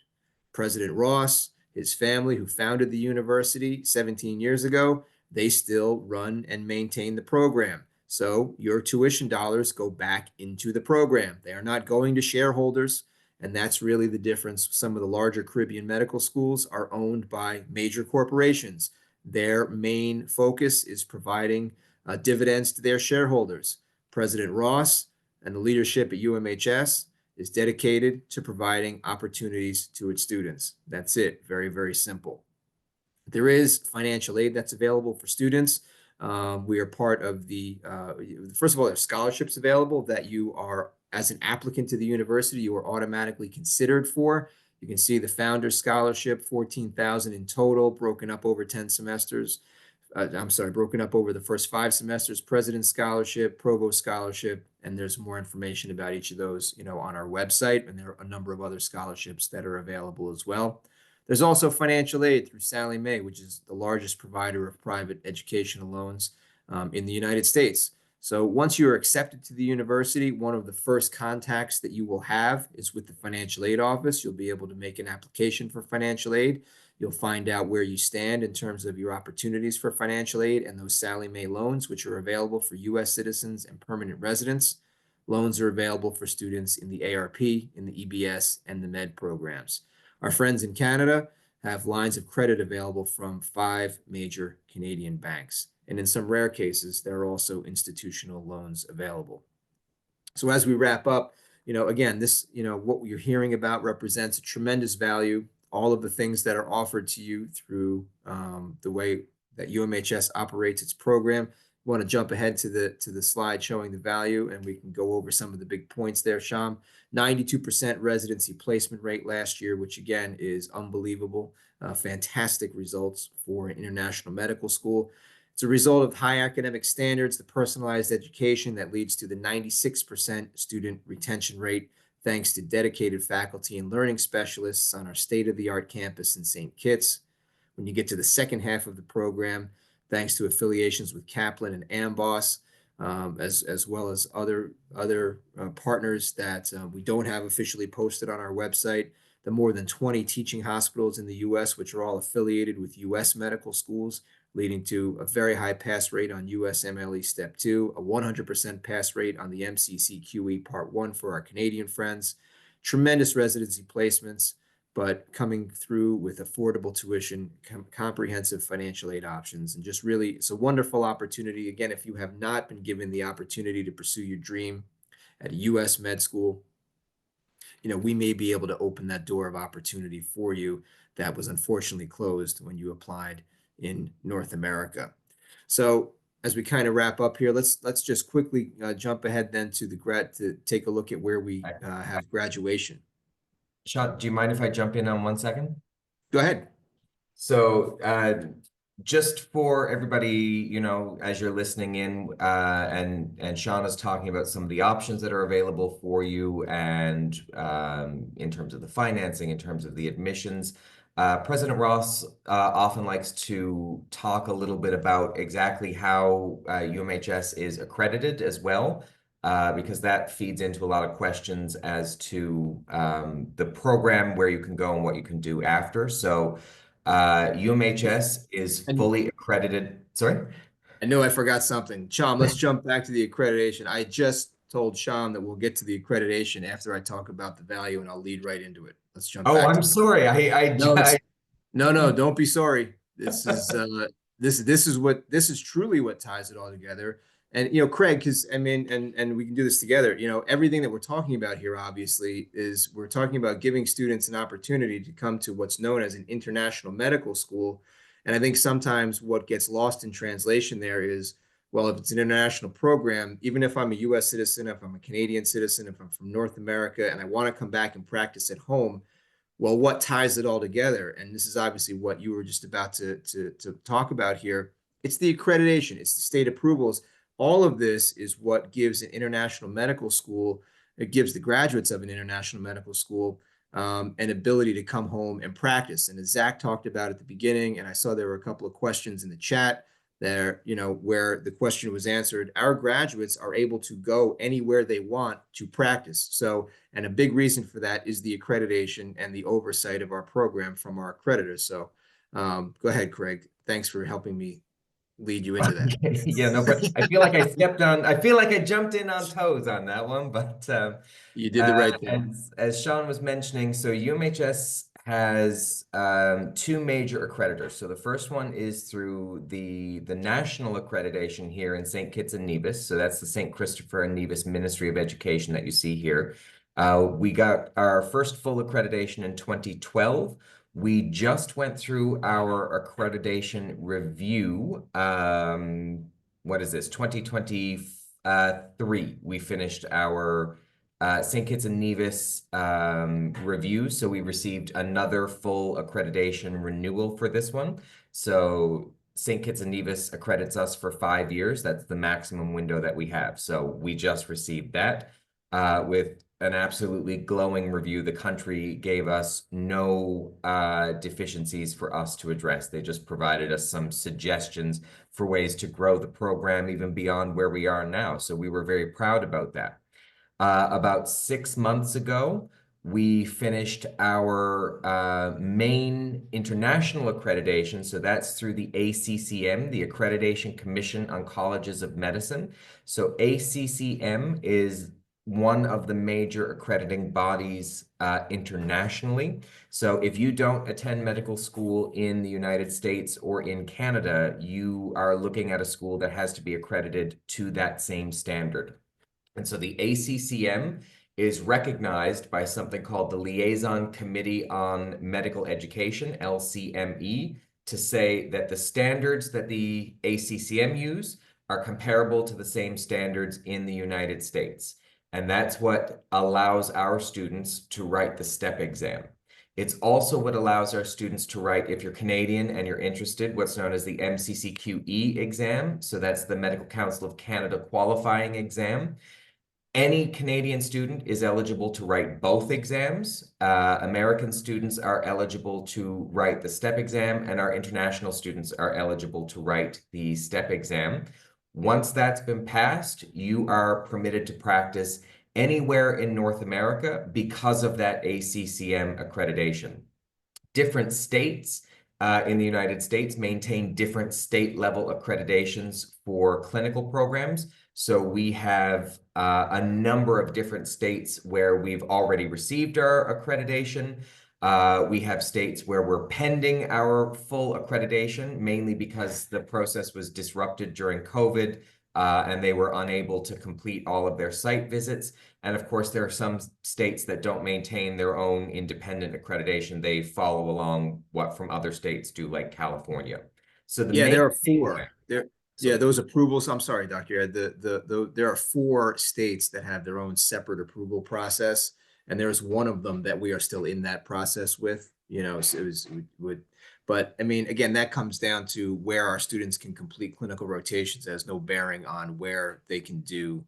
President Ross, his family who founded the university 17 years ago, they still run and maintain the program. So your tuition dollars go back into the program. They are not going to shareholders. And that's really the difference. Some of the larger Caribbean medical schools are owned by major corporations. Their main focus is providing dividends to their shareholders. President Ross and the leadership at UMHS is dedicated to providing opportunities to its students. That's it. Very, very simple. There is financial aid that's available for students. We are part of first of all, there's scholarships available that you are, as an applicant to the university, you are automatically considered for. You can see the Founders Scholarship, $14,000 in total, broken up over 10 semesters. Broken up over the first 5 semesters, President's Scholarship, Provost Scholarship, and there's more information about each of those, on our website, and there are a number of other scholarships that are available as well. There's also financial aid through Sallie Mae, which is the largest provider of private educational loans in the United States. So once you are accepted to the university, one of the first contacts that you will have is with the financial aid office. You'll be able to make an application for financial aid. You'll find out where you stand in terms of your opportunities for financial aid and those Sallie Mae loans, which are available for U.S. citizens and permanent residents. Loans are available for students in the ARP, in the EBS, and the MED programs. Our friends in Canada have lines of credit available from 5 major Canadian banks. And in some rare cases, there are also institutional loans available. So as we wrap up, again, this, what you're hearing about represents a tremendous value. All of the things that are offered to you through the way that UMHS operates its program. We want to jump ahead to the slide showing the value, and we can go over some of the big points there, Sham. 92% residency placement rate last year, which again is unbelievable. Fantastic results for an international medical school. It's a result of high academic standards, the personalized education that leads to the 96% student retention rate, thanks to dedicated faculty and learning specialists on our state-of-the-art campus in St. Kitts. When you get to the second half of the program, thanks to affiliations with Kaplan and Amboss, as well as other partners that we don't have officially posted on our website, the more than 20 teaching hospitals in the U.S., which are all affiliated with U.S. medical schools, leading to a very high pass rate on USMLE Step 2, a 100% pass rate on the MCCQE Part 1 for our Canadian friends, tremendous residency placements, but coming through with affordable tuition, comprehensive financial aid options, and just really, it's a wonderful opportunity. Again, if you have not been given the opportunity to pursue your dream at a U.S. med school, we may be able to open that door of opportunity for you that was unfortunately closed when you applied in North America. So as we kind of wrap up here, let's just quickly jump ahead then to take a look at where we have graduation. Sean, do you mind if I jump in on 1 second? Go ahead. So just for everybody, as you're listening in, and Sean is talking about some of the options that are available for you, and in terms of the financing, in terms of the admissions, President Ross often likes to talk a little bit about exactly how UMHS is accredited as well, because that feeds into a lot of questions as to the program, where you can go and what you can do after. So UMHS is fully accredited. Sorry? I know I forgot something. Sham, let's jump back to the accreditation. I just told Sham that we'll get to the accreditation after I talk about the value, and I'll lead right into it. Let's jump back. Oh, I'm sorry. No, don't be sorry. This is this is truly what ties it all together. And Craig, because I mean, and we can do this together. Everything that we're talking about here, obviously, is we're talking about giving students an opportunity to come to what's known as an international medical school. And I think sometimes what gets lost in translation there is, well, if it's an international program, even if I'm a U.S. citizen, if I'm a Canadian citizen, if I'm from North America, and I want to come back and practice at home, well, what ties it all together? And this is obviously what you were just about to talk about here. It's the accreditation. It's the state approvals. All of this is what gives an international medical school, it gives the graduates of an international medical school an ability to come home and practice. And as Zach talked about at the beginning, and I saw there were a couple of questions in the chat, there, where the question was answered, our graduates are able to go anywhere they want to practice. So, and a big reason for that is the accreditation and the oversight of our program from our accreditors. So go ahead, Craig. Thanks for helping me lead you into that. Yeah, no problem. I feel like I feel like I jumped in on toes on that one, but You did the right thing. as Sean was mentioning, so UMHS has two major accreditors. So the first one is through the national accreditation here in St. Kitts and Nevis. So that's the St. Christopher and Nevis Ministry of Education that you see here. We got our first full accreditation in 2012. We just went through our accreditation review. What is this? 2023. We finished our St. Kitts and Nevis review. So we received another full accreditation renewal for this one. So St. Kitts and Nevis accredits us for 5 years. That's the maximum window that we have. So we just received that with an absolutely glowing review. The country gave us no deficiencies for us to address. They just provided us some suggestions for ways to grow the program even beyond where we are now. So we were very proud about that. About 6 months ago, we finished our main international accreditation. So that's through the ACCM, the Accreditation Commission on Colleges of Medicine. So ACCM is one of the major accrediting bodies internationally. So if you don't attend medical school in the United States or in Canada, you are looking at a school that has to be accredited to that same standard. And so the ACCM is recognized by something called the Liaison Committee on Medical Education, LCME, to say that the standards that the ACCM use are comparable to the same standards in the United States. And that's what allows our students to write the STEP exam. It's also what allows our students to write, if you're Canadian and you're interested, what's known as the MCCQE exam. So that's the Medical Council of Canada qualifying exam. Any Canadian student is eligible to write both exams. American students are eligible to write the STEP exam, and our international students are eligible to write the STEP exam. Once that's been passed, you are permitted to practice anywhere in North America because of that ACCM accreditation. Different states in the United States maintain different state-level accreditations for clinical programs. So we have a number of different states where we've already received our accreditation. We have states where we're pending our full accreditation, mainly because the process was disrupted during COVID and they were unable to complete all of their site visits. And of course, there are some states that don't maintain their own independent accreditation. They follow along what from other states do, like California. So there are four. So those approvals. I'm sorry, Doctor. There are 4 states that have their own separate approval process, and there's one of them that we are still in that process with. But I mean, again, that comes down to where our students can complete clinical rotations. It has no bearing on where they can do.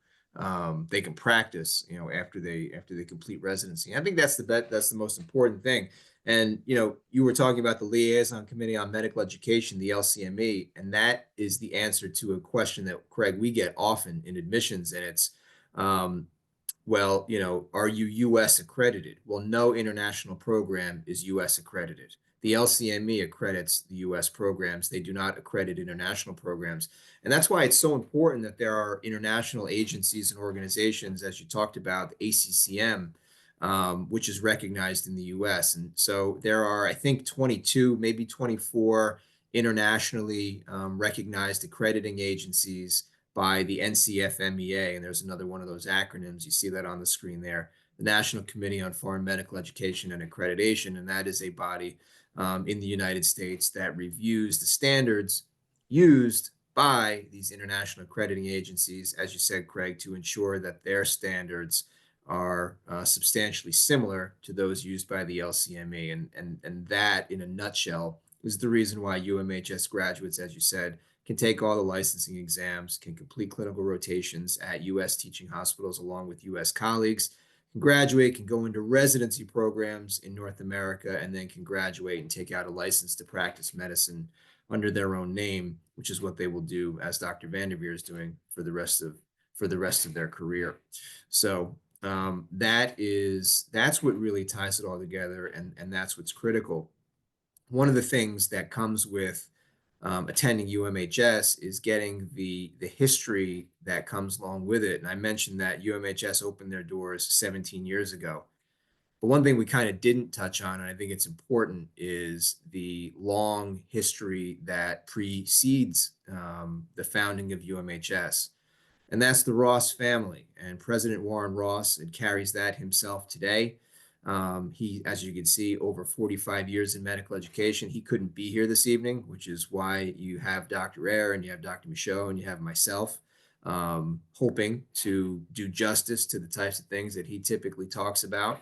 They can practice, after they complete residency. I think that's the most important thing. And, you were talking about the Liaison Committee on Medical Education, the LCME, and that is the answer to a question that, Craig, we get often in admissions. And it's, well, are you US accredited? Well, no international program is US accredited. The LCME accredits the US programs. They do not accredit international programs. And that's why it's so important that there are international agencies and organizations, as you talked about, the ACCM, which is recognized in the US. And so there are, I think, 22, maybe 24 internationally recognized accrediting agencies by the NCFMEA. And there's another one of those acronyms. You see that on the screen there, the National Committee on Foreign Medical Education and Accreditation. And that is a body in the United States that reviews the standards used by these international accrediting agencies, as you said, Craig, to ensure that their standards are substantially similar to those used by the LCME. And that, in a nutshell, is the reason why UMHS graduates, as you said, can take all the licensing exams, can complete clinical rotations at U.S. teaching hospitals along with U.S. colleagues, can graduate, can go into residency programs in North America, and then can graduate and take out a license to practice medicine under their own name, which is what they will do, as Dr. Vanderveer is doing for the rest of their career. So that's what really ties it all together, and that's what's critical. One of the things that comes with attending UMHS is getting the history that comes along with it. And I mentioned that UMHS opened their doors 17 years ago. But one thing we kind of didn't touch on, and I think it's important, is the long history that precedes the founding of UMHS. And that's the Ross family. And President Warren Ross, it carries that himself today. He, as you can see, over 45 years in medical education. He couldn't be here this evening, which is why you have Dr. Ayer and you have Dr. Michaud and you have myself, hoping to do justice to the types of things that he typically talks about.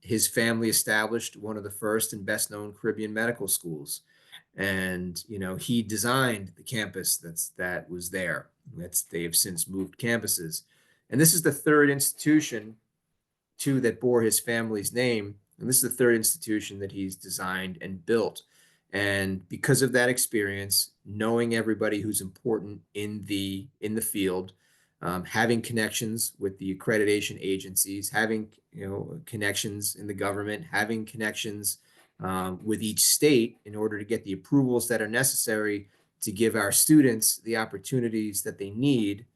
His family established one of the first and best known Caribbean medical schools. And, he designed the campus that was there. They have since moved campuses. And this is the third institution, too, that bore his family's name. And this is the third institution that he's designed and built. And because of that experience, knowing everybody who's important in the field, having connections with the accreditation agencies, having connections in the government, having connections with each state in order to get the approvals that are necessary to give our students the opportunities that they need.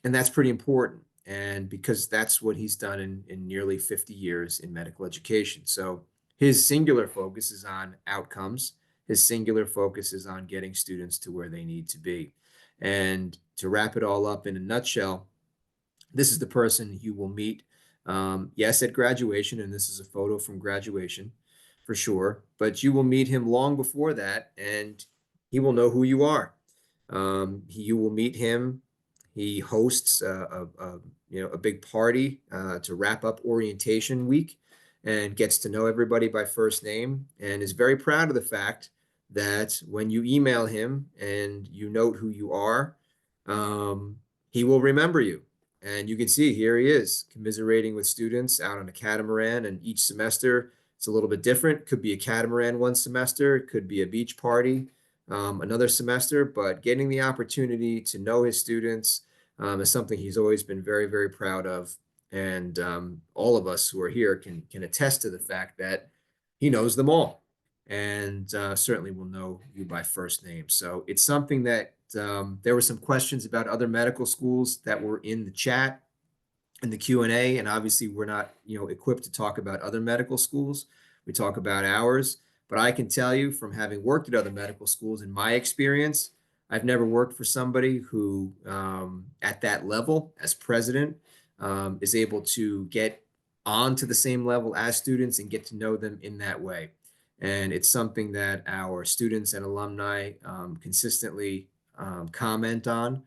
And that's pretty important. And because that's what he's done in nearly 50 years in medical education. So his singular focus is on outcomes. His singular focus is on getting students to where they need to be. And to wrap it all up in a nutshell, this is the person you will meet, yes, at graduation, and this is a photo from graduation for sure, but you will meet him long before that, and he will know who you are. You will meet him. He hosts a big party to wrap up orientation week and gets to know everybody by first name, and is very proud of the fact that when you email him and you note who you are, he will remember you. And you can see here he is commiserating with students out on a catamaran, and each semester it's a little bit different. Could be a catamaran one semester, it could be a beach party another semester, but getting the opportunity to know his students is something he's always been very, very proud of. And all of us who are here can attest to the fact that he knows them all, and certainly will know you by first name. So it's something that there were some questions about other medical schools that were in the chat, in the Q&A, and obviously we're not equipped to talk about other medical schools. We talk about ours, but I can tell you from having worked at other medical schools, in my experience, I've never worked for somebody who at that level as president is able to get on to the same level as students and get to know them in that way. And it's something that our students and alumni consistently comment on.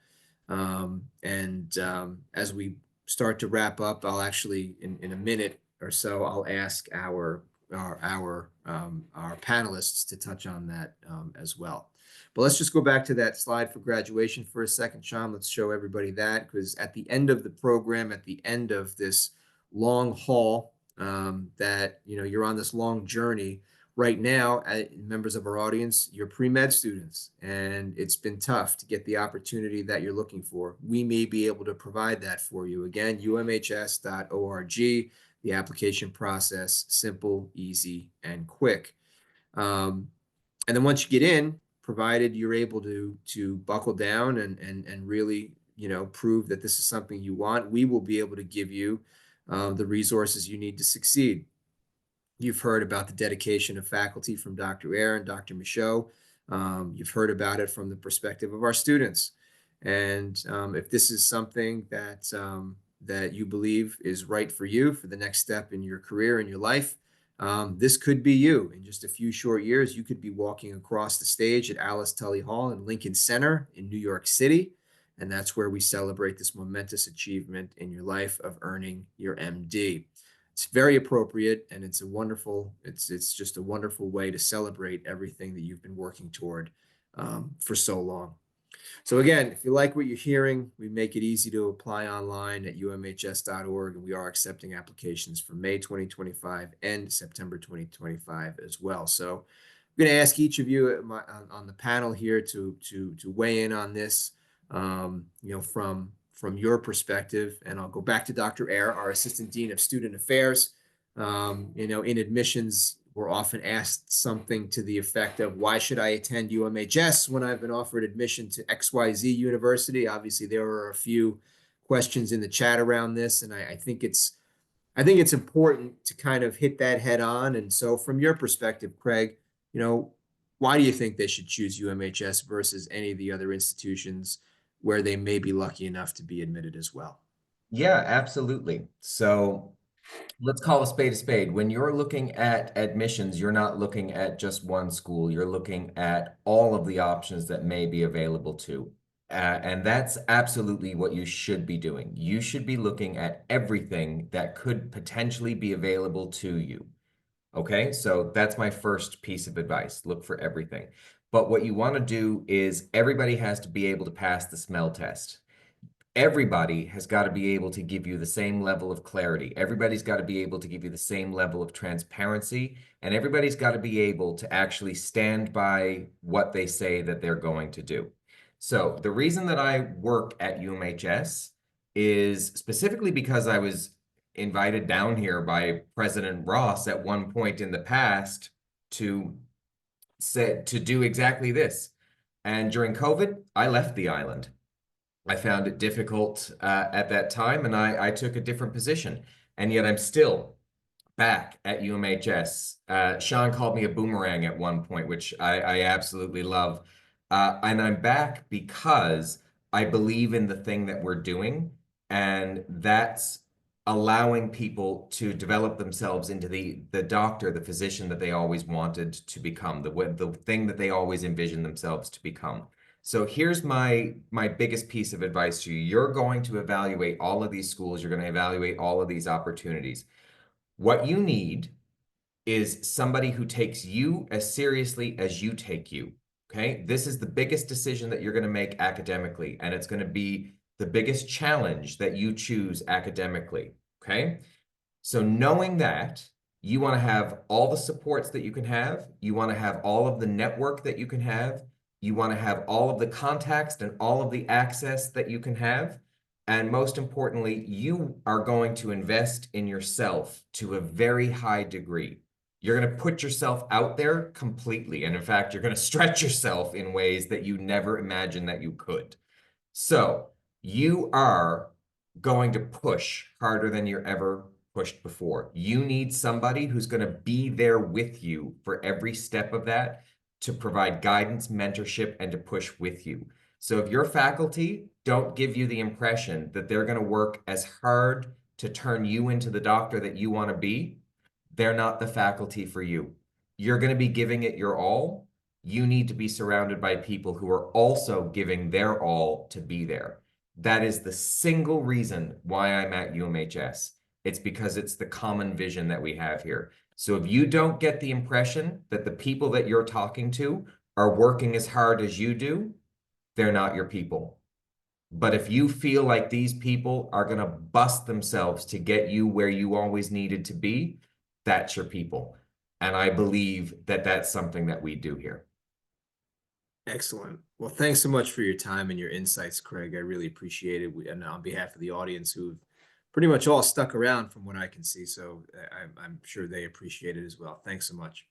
As we start to wrap up, I'll actually, in a minute or so, I'll ask our panelists to touch on that as well. But let's just go back to that slide for graduation for a second, Sean. Let's show everybody that, because at the end of the program, at the end of this long haul, that you're on this long journey. Right now, members of our audience, you're pre-med students, and it's been tough to get the opportunity that you're looking for. We may be able to provide that for you. Again, umhs.org, the application process, simple, easy, and quick. And then once you get in, provided you're able to buckle down and really prove that this is something you want, we will be able to give you the resources you need to succeed. You've heard about the dedication of faculty from Dr. Ayer and Dr. Michaud. You've heard about it from the perspective of our students. And if this is something that you believe is right for you for the next step in your career and your life, this could be you. In just a few short years, you could be walking across the stage at Alice Tully Hall in Lincoln Center in New York City. And that's where we celebrate this momentous achievement in your life of earning your MD. It's very appropriate, and it's just a wonderful way to celebrate everything that you've been working toward for so long. So again, if you like what you're hearing, we make it easy to apply online at umhs.org, and we are accepting applications for May 2025 and September 2025 as well. So going to ask each of you on the panel here to weigh in on this, from your perspective. And I'll go back to Dr. Ayer, our Assistant Dean of Student Affairs. In admissions, we're often asked something to the effect of, why should I attend UMHS when I've been offered admission to XYZ University? Obviously, there are a few questions in the chat around this, and I think it's important to kind of hit that head on. And so from your perspective, Craig, why do you think they should choose UMHS versus any of the other institutions where they may be lucky enough to be admitted as well? Yeah, absolutely. So let's call a spade a spade. When you're looking at admissions, you're not looking at just one school. You're looking at all of the options that may be available to. And that's absolutely what you should be doing. You should be looking at everything that could potentially be available to you. Okay, so that's my first piece of advice. Look for everything. But what you want to do is everybody has to be able to pass the smell test. Everybody has got to be able to give you the same level of clarity. Everybody's got to be able to give you the same level of transparency, and everybody's got to be able to actually stand by what they say that they're going to do. So the reason that I work at UMHS is specifically because I was invited down here by President Ross at one point in the past to do exactly this. And during COVID, I left the island. I found it difficult at that time, and I took a different position. And yet I'm still back at UMHS. Sean called me a boomerang at one point, which I absolutely love. And I'm back because I believe in the thing that we're doing, and that's allowing people to develop themselves into the doctor, the physician that they always wanted to become, the thing that they always envisioned themselves to become. So here's my biggest piece of advice to you. You're going to evaluate all of these schools. You're going to evaluate all of these opportunities. What you need is somebody who takes you as seriously as you take you. Okay, this is the biggest decision that you're going to make academically, and it's going to be the biggest challenge that you choose academically. Okay, so knowing that, you want to have all the supports that you can have, you want to have all of the network that you can have, you want to have all of the contacts and all of the access that you can have. And most importantly, you are going to invest in yourself to a very high degree. You're going to put yourself out there completely. And in fact, you're going to stretch yourself in ways that you never imagined that you could. So you are going to push harder than you're ever pushed before. You need somebody who's going to be there with you for every step of that, to provide guidance, mentorship, and to push with you. So if your faculty don't give you the impression that they're going to work as hard to turn you into the doctor that you want to be, they're not the faculty for you. You're going to be giving it your all. You need to be surrounded by people who are also giving their all to be there. That is the single reason why I'm at UMHS. It's because it's the common vision that we have here. So if you don't get the impression that the people that you're talking to are working as hard as you do, they're not your people. But if you feel like these people are going to bust themselves to get you where you always needed to be, that's your people. And I believe that that's something that we do here. Excellent. Well, thanks so much for your time and your insights, Craig. I really appreciate it. And on behalf of the audience, who've pretty much all stuck around from what I can see, so I'm sure they appreciate it as well. Thanks so much.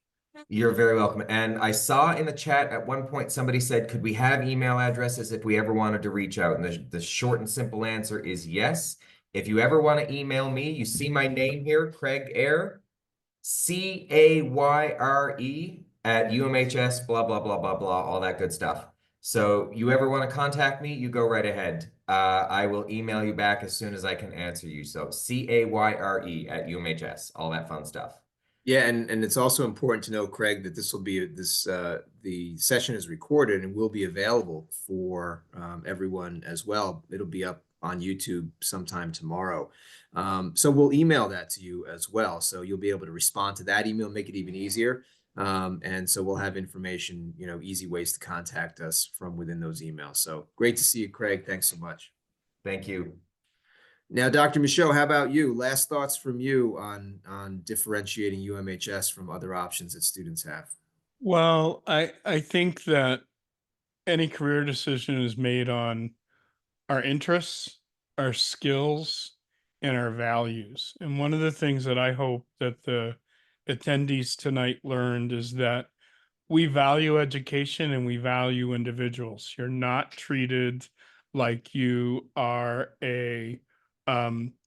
You're very welcome. And I saw in the chat at one point, somebody said, could we have email addresses if we ever wanted to reach out? And the short and simple answer is yes. If you ever want to email me, you see my name here, Craig Ayer, CAYRE at UMHS, blah, blah, blah, blah, blah, all that good stuff. So you ever want to contact me, you go right ahead. I will email you back as soon as I can answer you. So CAYRE at UMHS, all that fun stuff. Yeah, and it's also important to know, Craig, that this will be the session is recorded and will be available for everyone as well. It'll be up on YouTube sometime tomorrow. So we'll email that to you as well. So you'll be able to respond to that email, make it even easier. And so we'll have information, easy ways to contact us from within those emails. So great to see you, Craig. Thanks so much. Thank you. Now, Dr. Michaud, how about you? Last thoughts from you on differentiating UMHS from other options that students have? Well, I think that any career decision is made on our interests, our skills, and our values. And one of the things that I hope that the attendees tonight learned is that we value education and we value individuals. You're not treated like you are a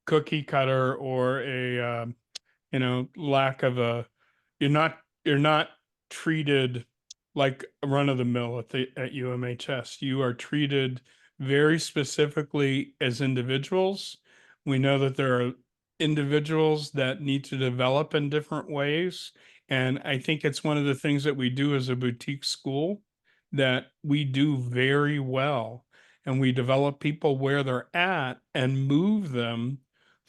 cookie cutter or a lack of a. You're not treated like a run of the mill at UMHS. You are treated very specifically as individuals. We know that there are individuals that need to develop in different ways. And I think it's one of the things that we do as a boutique school that we do very well. And we develop people where they're at and move them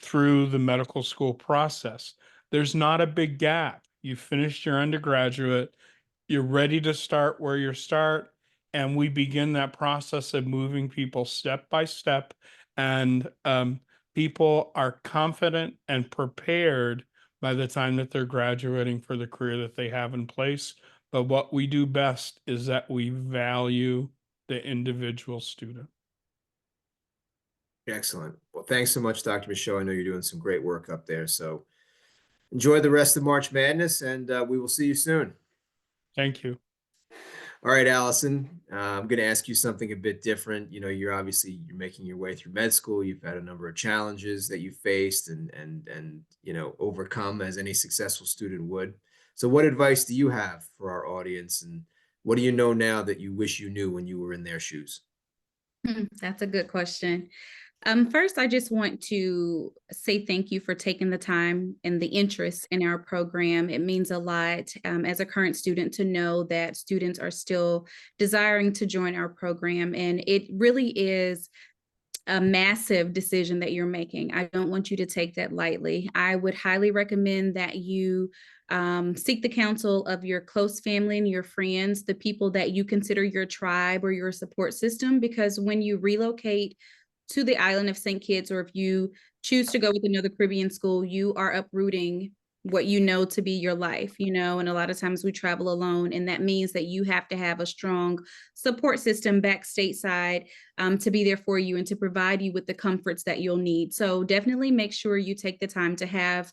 through the medical school process. There's not a big gap. You finished your undergraduate, you're ready to start where you start, and we begin that process of moving people step by step. And people are confident and prepared by the time that they're graduating for the career that they have in place. But what we do best is that we value the individual student. Excellent. Well, thanks so much, Dr. Michaud. I know you're doing some great work up there. So enjoy the rest of March Madness, and we will see you soon. Thank you. All right, Allison, I'm going to ask you something a bit different. You know, you're making your way through med school. You've had a number of challenges that you faced and overcome as any successful student would. So what advice do you have for our audience, and what do you know now that you wish you knew when you were in their shoes? That's a good question. First, I just want to say thank you for taking the time and the interest in our program. It means a lot as a current student to know that students are still desiring to join our program. And it really is a massive decision that you're making. I don't want you to take that lightly. I would highly recommend that you seek the counsel of your close family and your friends, the people that you consider your tribe or your support system, because when you relocate to the island of St. Kitts, or if you choose to go with another Caribbean school, you are uprooting what you know to be your life, and a lot of times we travel alone, and that means that you have to have a strong support system back stateside to be there for you and to provide you with the comforts that you'll need. So definitely make sure you take the time to have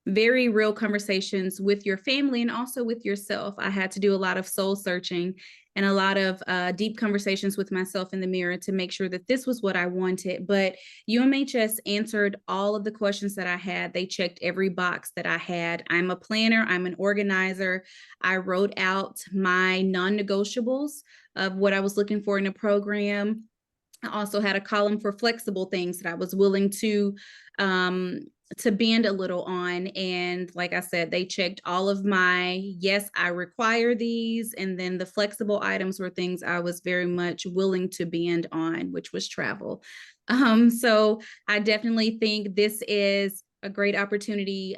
very real conversations with your family and also with yourself. I had to do a lot of soul searching and a lot of deep conversations with myself in the mirror to make sure that this was what I wanted. But UMHS answered all of the questions that I had. They checked every box that I had. I'm a planner. I'm an organizer. I wrote out my non-negotiables of what I was looking for in a program. I also had a column for flexible things that I was willing to bend a little on. And like I said, they checked all of my, yes, I require these. And then the flexible items were things I was very much willing to bend on, which was travel. So I definitely think this is a great opportunity.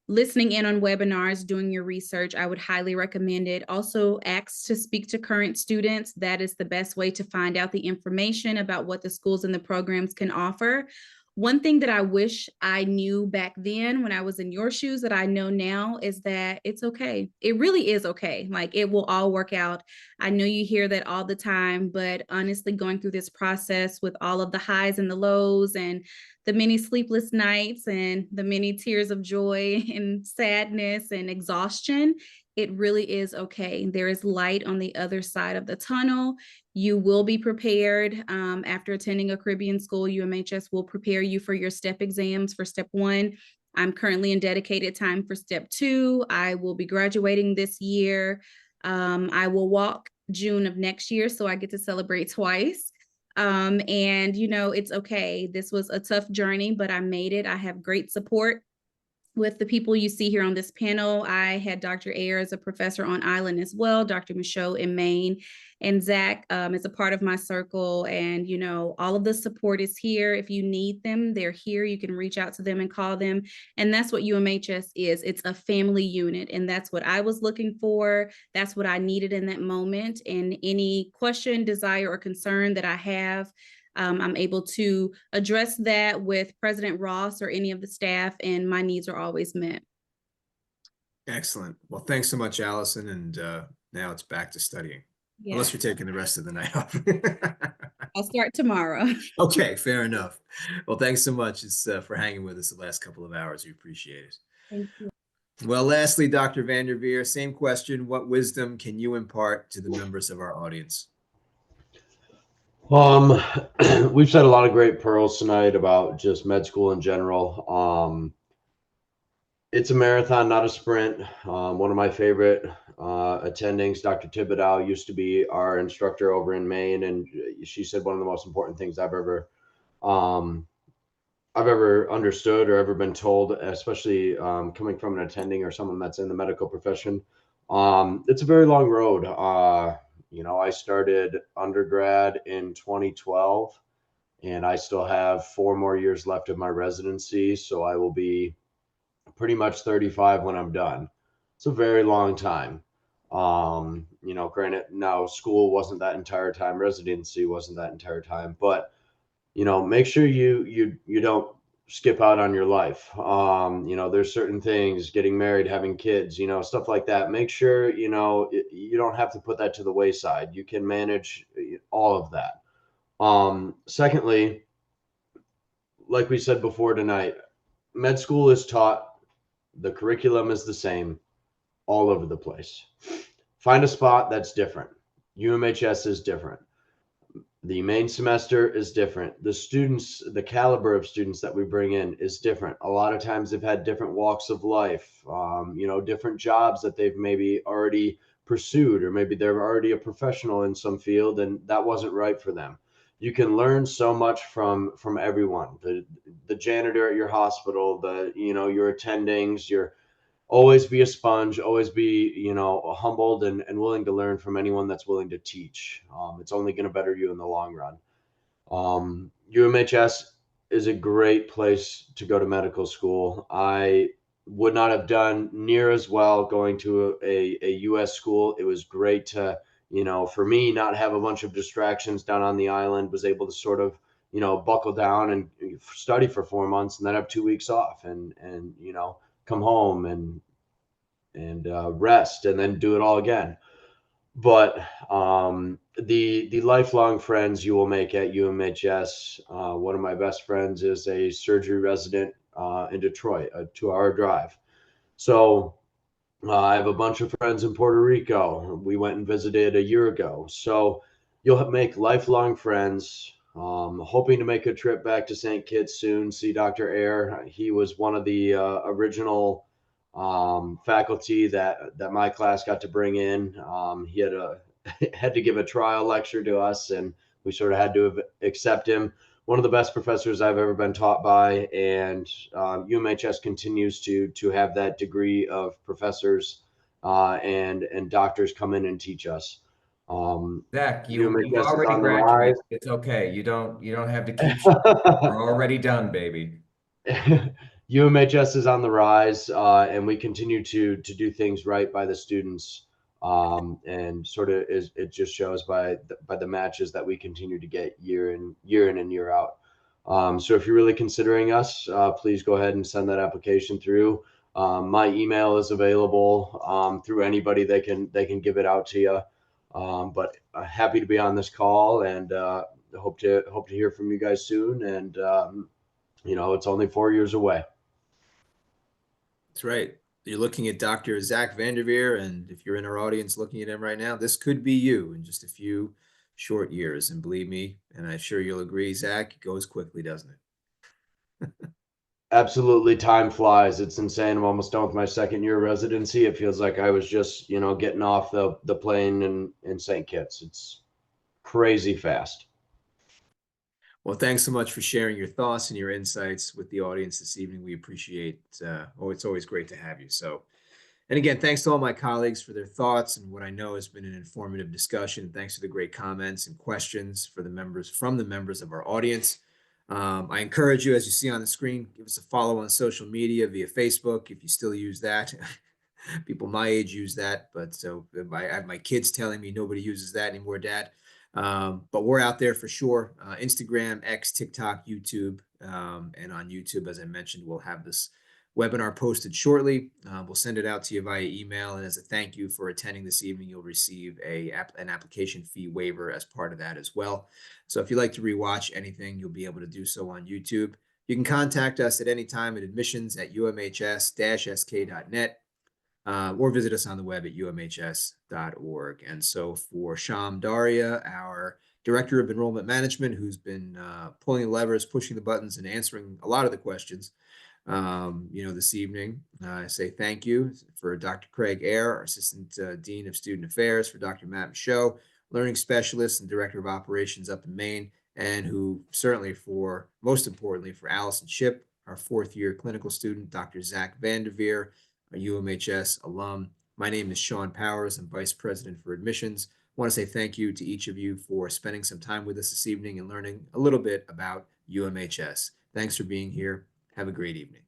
Listening in on webinars, doing your research, I would highly recommend it. Also, ask to speak to current students. That is the best way to find out the information about what the schools and the programs can offer. One thing that I wish I knew back then when I was in your shoes that I know now is that it's okay. It really is okay. Like, it will all work out. I know you hear that all the time, but honestly, going through this process with all of the highs and the lows and the many sleepless nights and the many tears of joy and sadness and exhaustion, it really is okay. There is light on the other side of the tunnel. You will be prepared. After attending a Caribbean school, UMHS will prepare you for your STEP exams for step 1. I'm currently in dedicated time for step 2. I will be graduating this year. I will walk June of next year, so I get to celebrate twice. And it's okay. This was a tough journey, but I made it. I have great support with the people you see here on this panel. I had Dr. Ayer as a professor on island as well, Dr. Michaud in Maine, and Zach is a part of my circle. And, all of the support is here. If you need them, they're here. You can reach out to them and call them. And that's what UMHS is. It's a family unit. And that's what I was looking for. That's what I needed in that moment. And any question, desire, or concern that I have, I'm able to address that with President Ross or any of the staff, and my needs are always met. Excellent. Well, thanks so much, Allison. And now it's back to studying, Yeah, unless you're taking the rest of the night off. I'll start tomorrow. Okay, fair enough. Well, thanks so much for hanging with us the last couple of hours. We appreciate it. Thank you. Well, lastly, Dr. Vanderveer, same question. What wisdom can you impart to the members of our audience? Um, we've said a lot of great pearls tonight about just med school in general. It's a marathon, not a sprint. One of my favorite attendings, Dr. Thibodeau, used to be our instructor over in Maine, and she said one of the most important things um, I've ever understood or ever been told, especially coming from an attending or someone that's in the medical profession. It's a very long road. I started undergrad in 2012, and I still have 4 more years left of my residency, so I will be pretty much 35 when I'm done. It's a very long time. Granted, now school wasn't that entire time, residency wasn't that entire time, but make sure you don't skip out on your life. There's certain things, getting married, having kids, stuff like that. Make sure you don't have to put that to the wayside. You can manage all of that. Secondly, like we said before tonight, med school is taught, the curriculum is the same all over the place. Find a spot that's different. UMHS is different. The main semester is different. The students, the caliber of students that we bring in is different. A lot of times they've had different walks of life, different jobs that they've maybe already pursued, or maybe they're already a professional in some field and that wasn't right for them. You can learn so much from everyone. The janitor at your hospital, your attendings, your always be a sponge, always be humbled and willing to learn from anyone that's willing to teach. It's only going to better you in the long run. UMHS is a great place to go to medical school. I would not have done near as well going to a US school. It was great to, for me, not have a bunch of distractions down on the island. Was able to sort of buckle down and study for 4 months and then have 2 weeks off and come home and rest and then do it all again. But the lifelong friends you will make at UMHS. One of my best friends is a surgery resident in Detroit, a 2-hour drive. So I have a bunch of friends in Puerto Rico. We went and visited a year ago. So you'll make lifelong friends. Hoping to make a trip back to St. Kitts soon, see Dr. Ayer. He was one of the original faculty that my class got to bring in. He had to give a trial lecture to us, and we sort of had to accept him. One of the best professors I've ever been taught by, and UMHS continues to have that degree of professors and doctors come in and teach us. Zach, you've UMHS is already on the rise. graduated. It's okay. You don't have to keep. You're already done, baby. UMHS is on the rise, and we continue to do things right by the students. And sort of it just shows by the matches that we continue to get year in and year out. So if you're really considering us, please go ahead and send that application through. My email is available through anybody. They can give it out to you. But happy to be on this call, and hope to hear from you guys soon. And it's only 4 years away. That's right. You're looking at Dr. Zach Vanderveer, and if you're in our audience looking at him right now, this could be you in just a few short years. And believe me, and I'm sure you'll agree, Zach, it goes quickly, doesn't it? Absolutely, time flies. It's insane. I'm almost done with my second year of residency. It feels like I was just, getting off the plane in St. Kitts. It's crazy fast. Well, thanks so much for sharing your thoughts and your insights with the audience this evening. We appreciate, it's always great to have you. So, and again, thanks to all my colleagues for their thoughts and what I know has been an informative discussion. Thanks for the great comments and questions from the members of our audience. I encourage you, as you see on the screen, give us a follow on social media via Facebook if you still use that. People my age use that, but so I have my kids telling me nobody uses that anymore, Dad. But we're out there for sure. Instagram, X, TikTok, YouTube, and on YouTube, as I mentioned, we'll have this webinar posted shortly. We'll send it out to you via email. And as a thank you for attending this evening, you'll receive an application fee waiver as part of that as well. So if you'd like to rewatch anything, you'll be able to do so on YouTube. You can contact us at any time at admissions@umhs-sk.net. Or visit us on the web at umhs.org. And so for Sham Daria, our Director of Enrollment Management, who's been pulling the levers, pushing the buttons, and answering a lot of the questions, this evening, I say thank you for Dr. Craig Eyre, our Assistant Dean of Student Affairs, for Dr. Matt Michaud, Learning Specialist and Director of Operations up in Maine, and who certainly most importantly, for Allison Ship, our fourth-year clinical student, Dr. Zach Vanderveer, a UMHS alum. My name is Sean Powers. I'm Vice President for Admissions. I want to say thank you to each of you for spending some time with us this evening and learning a little bit about UMHS. Thanks for being here. Have a great evening.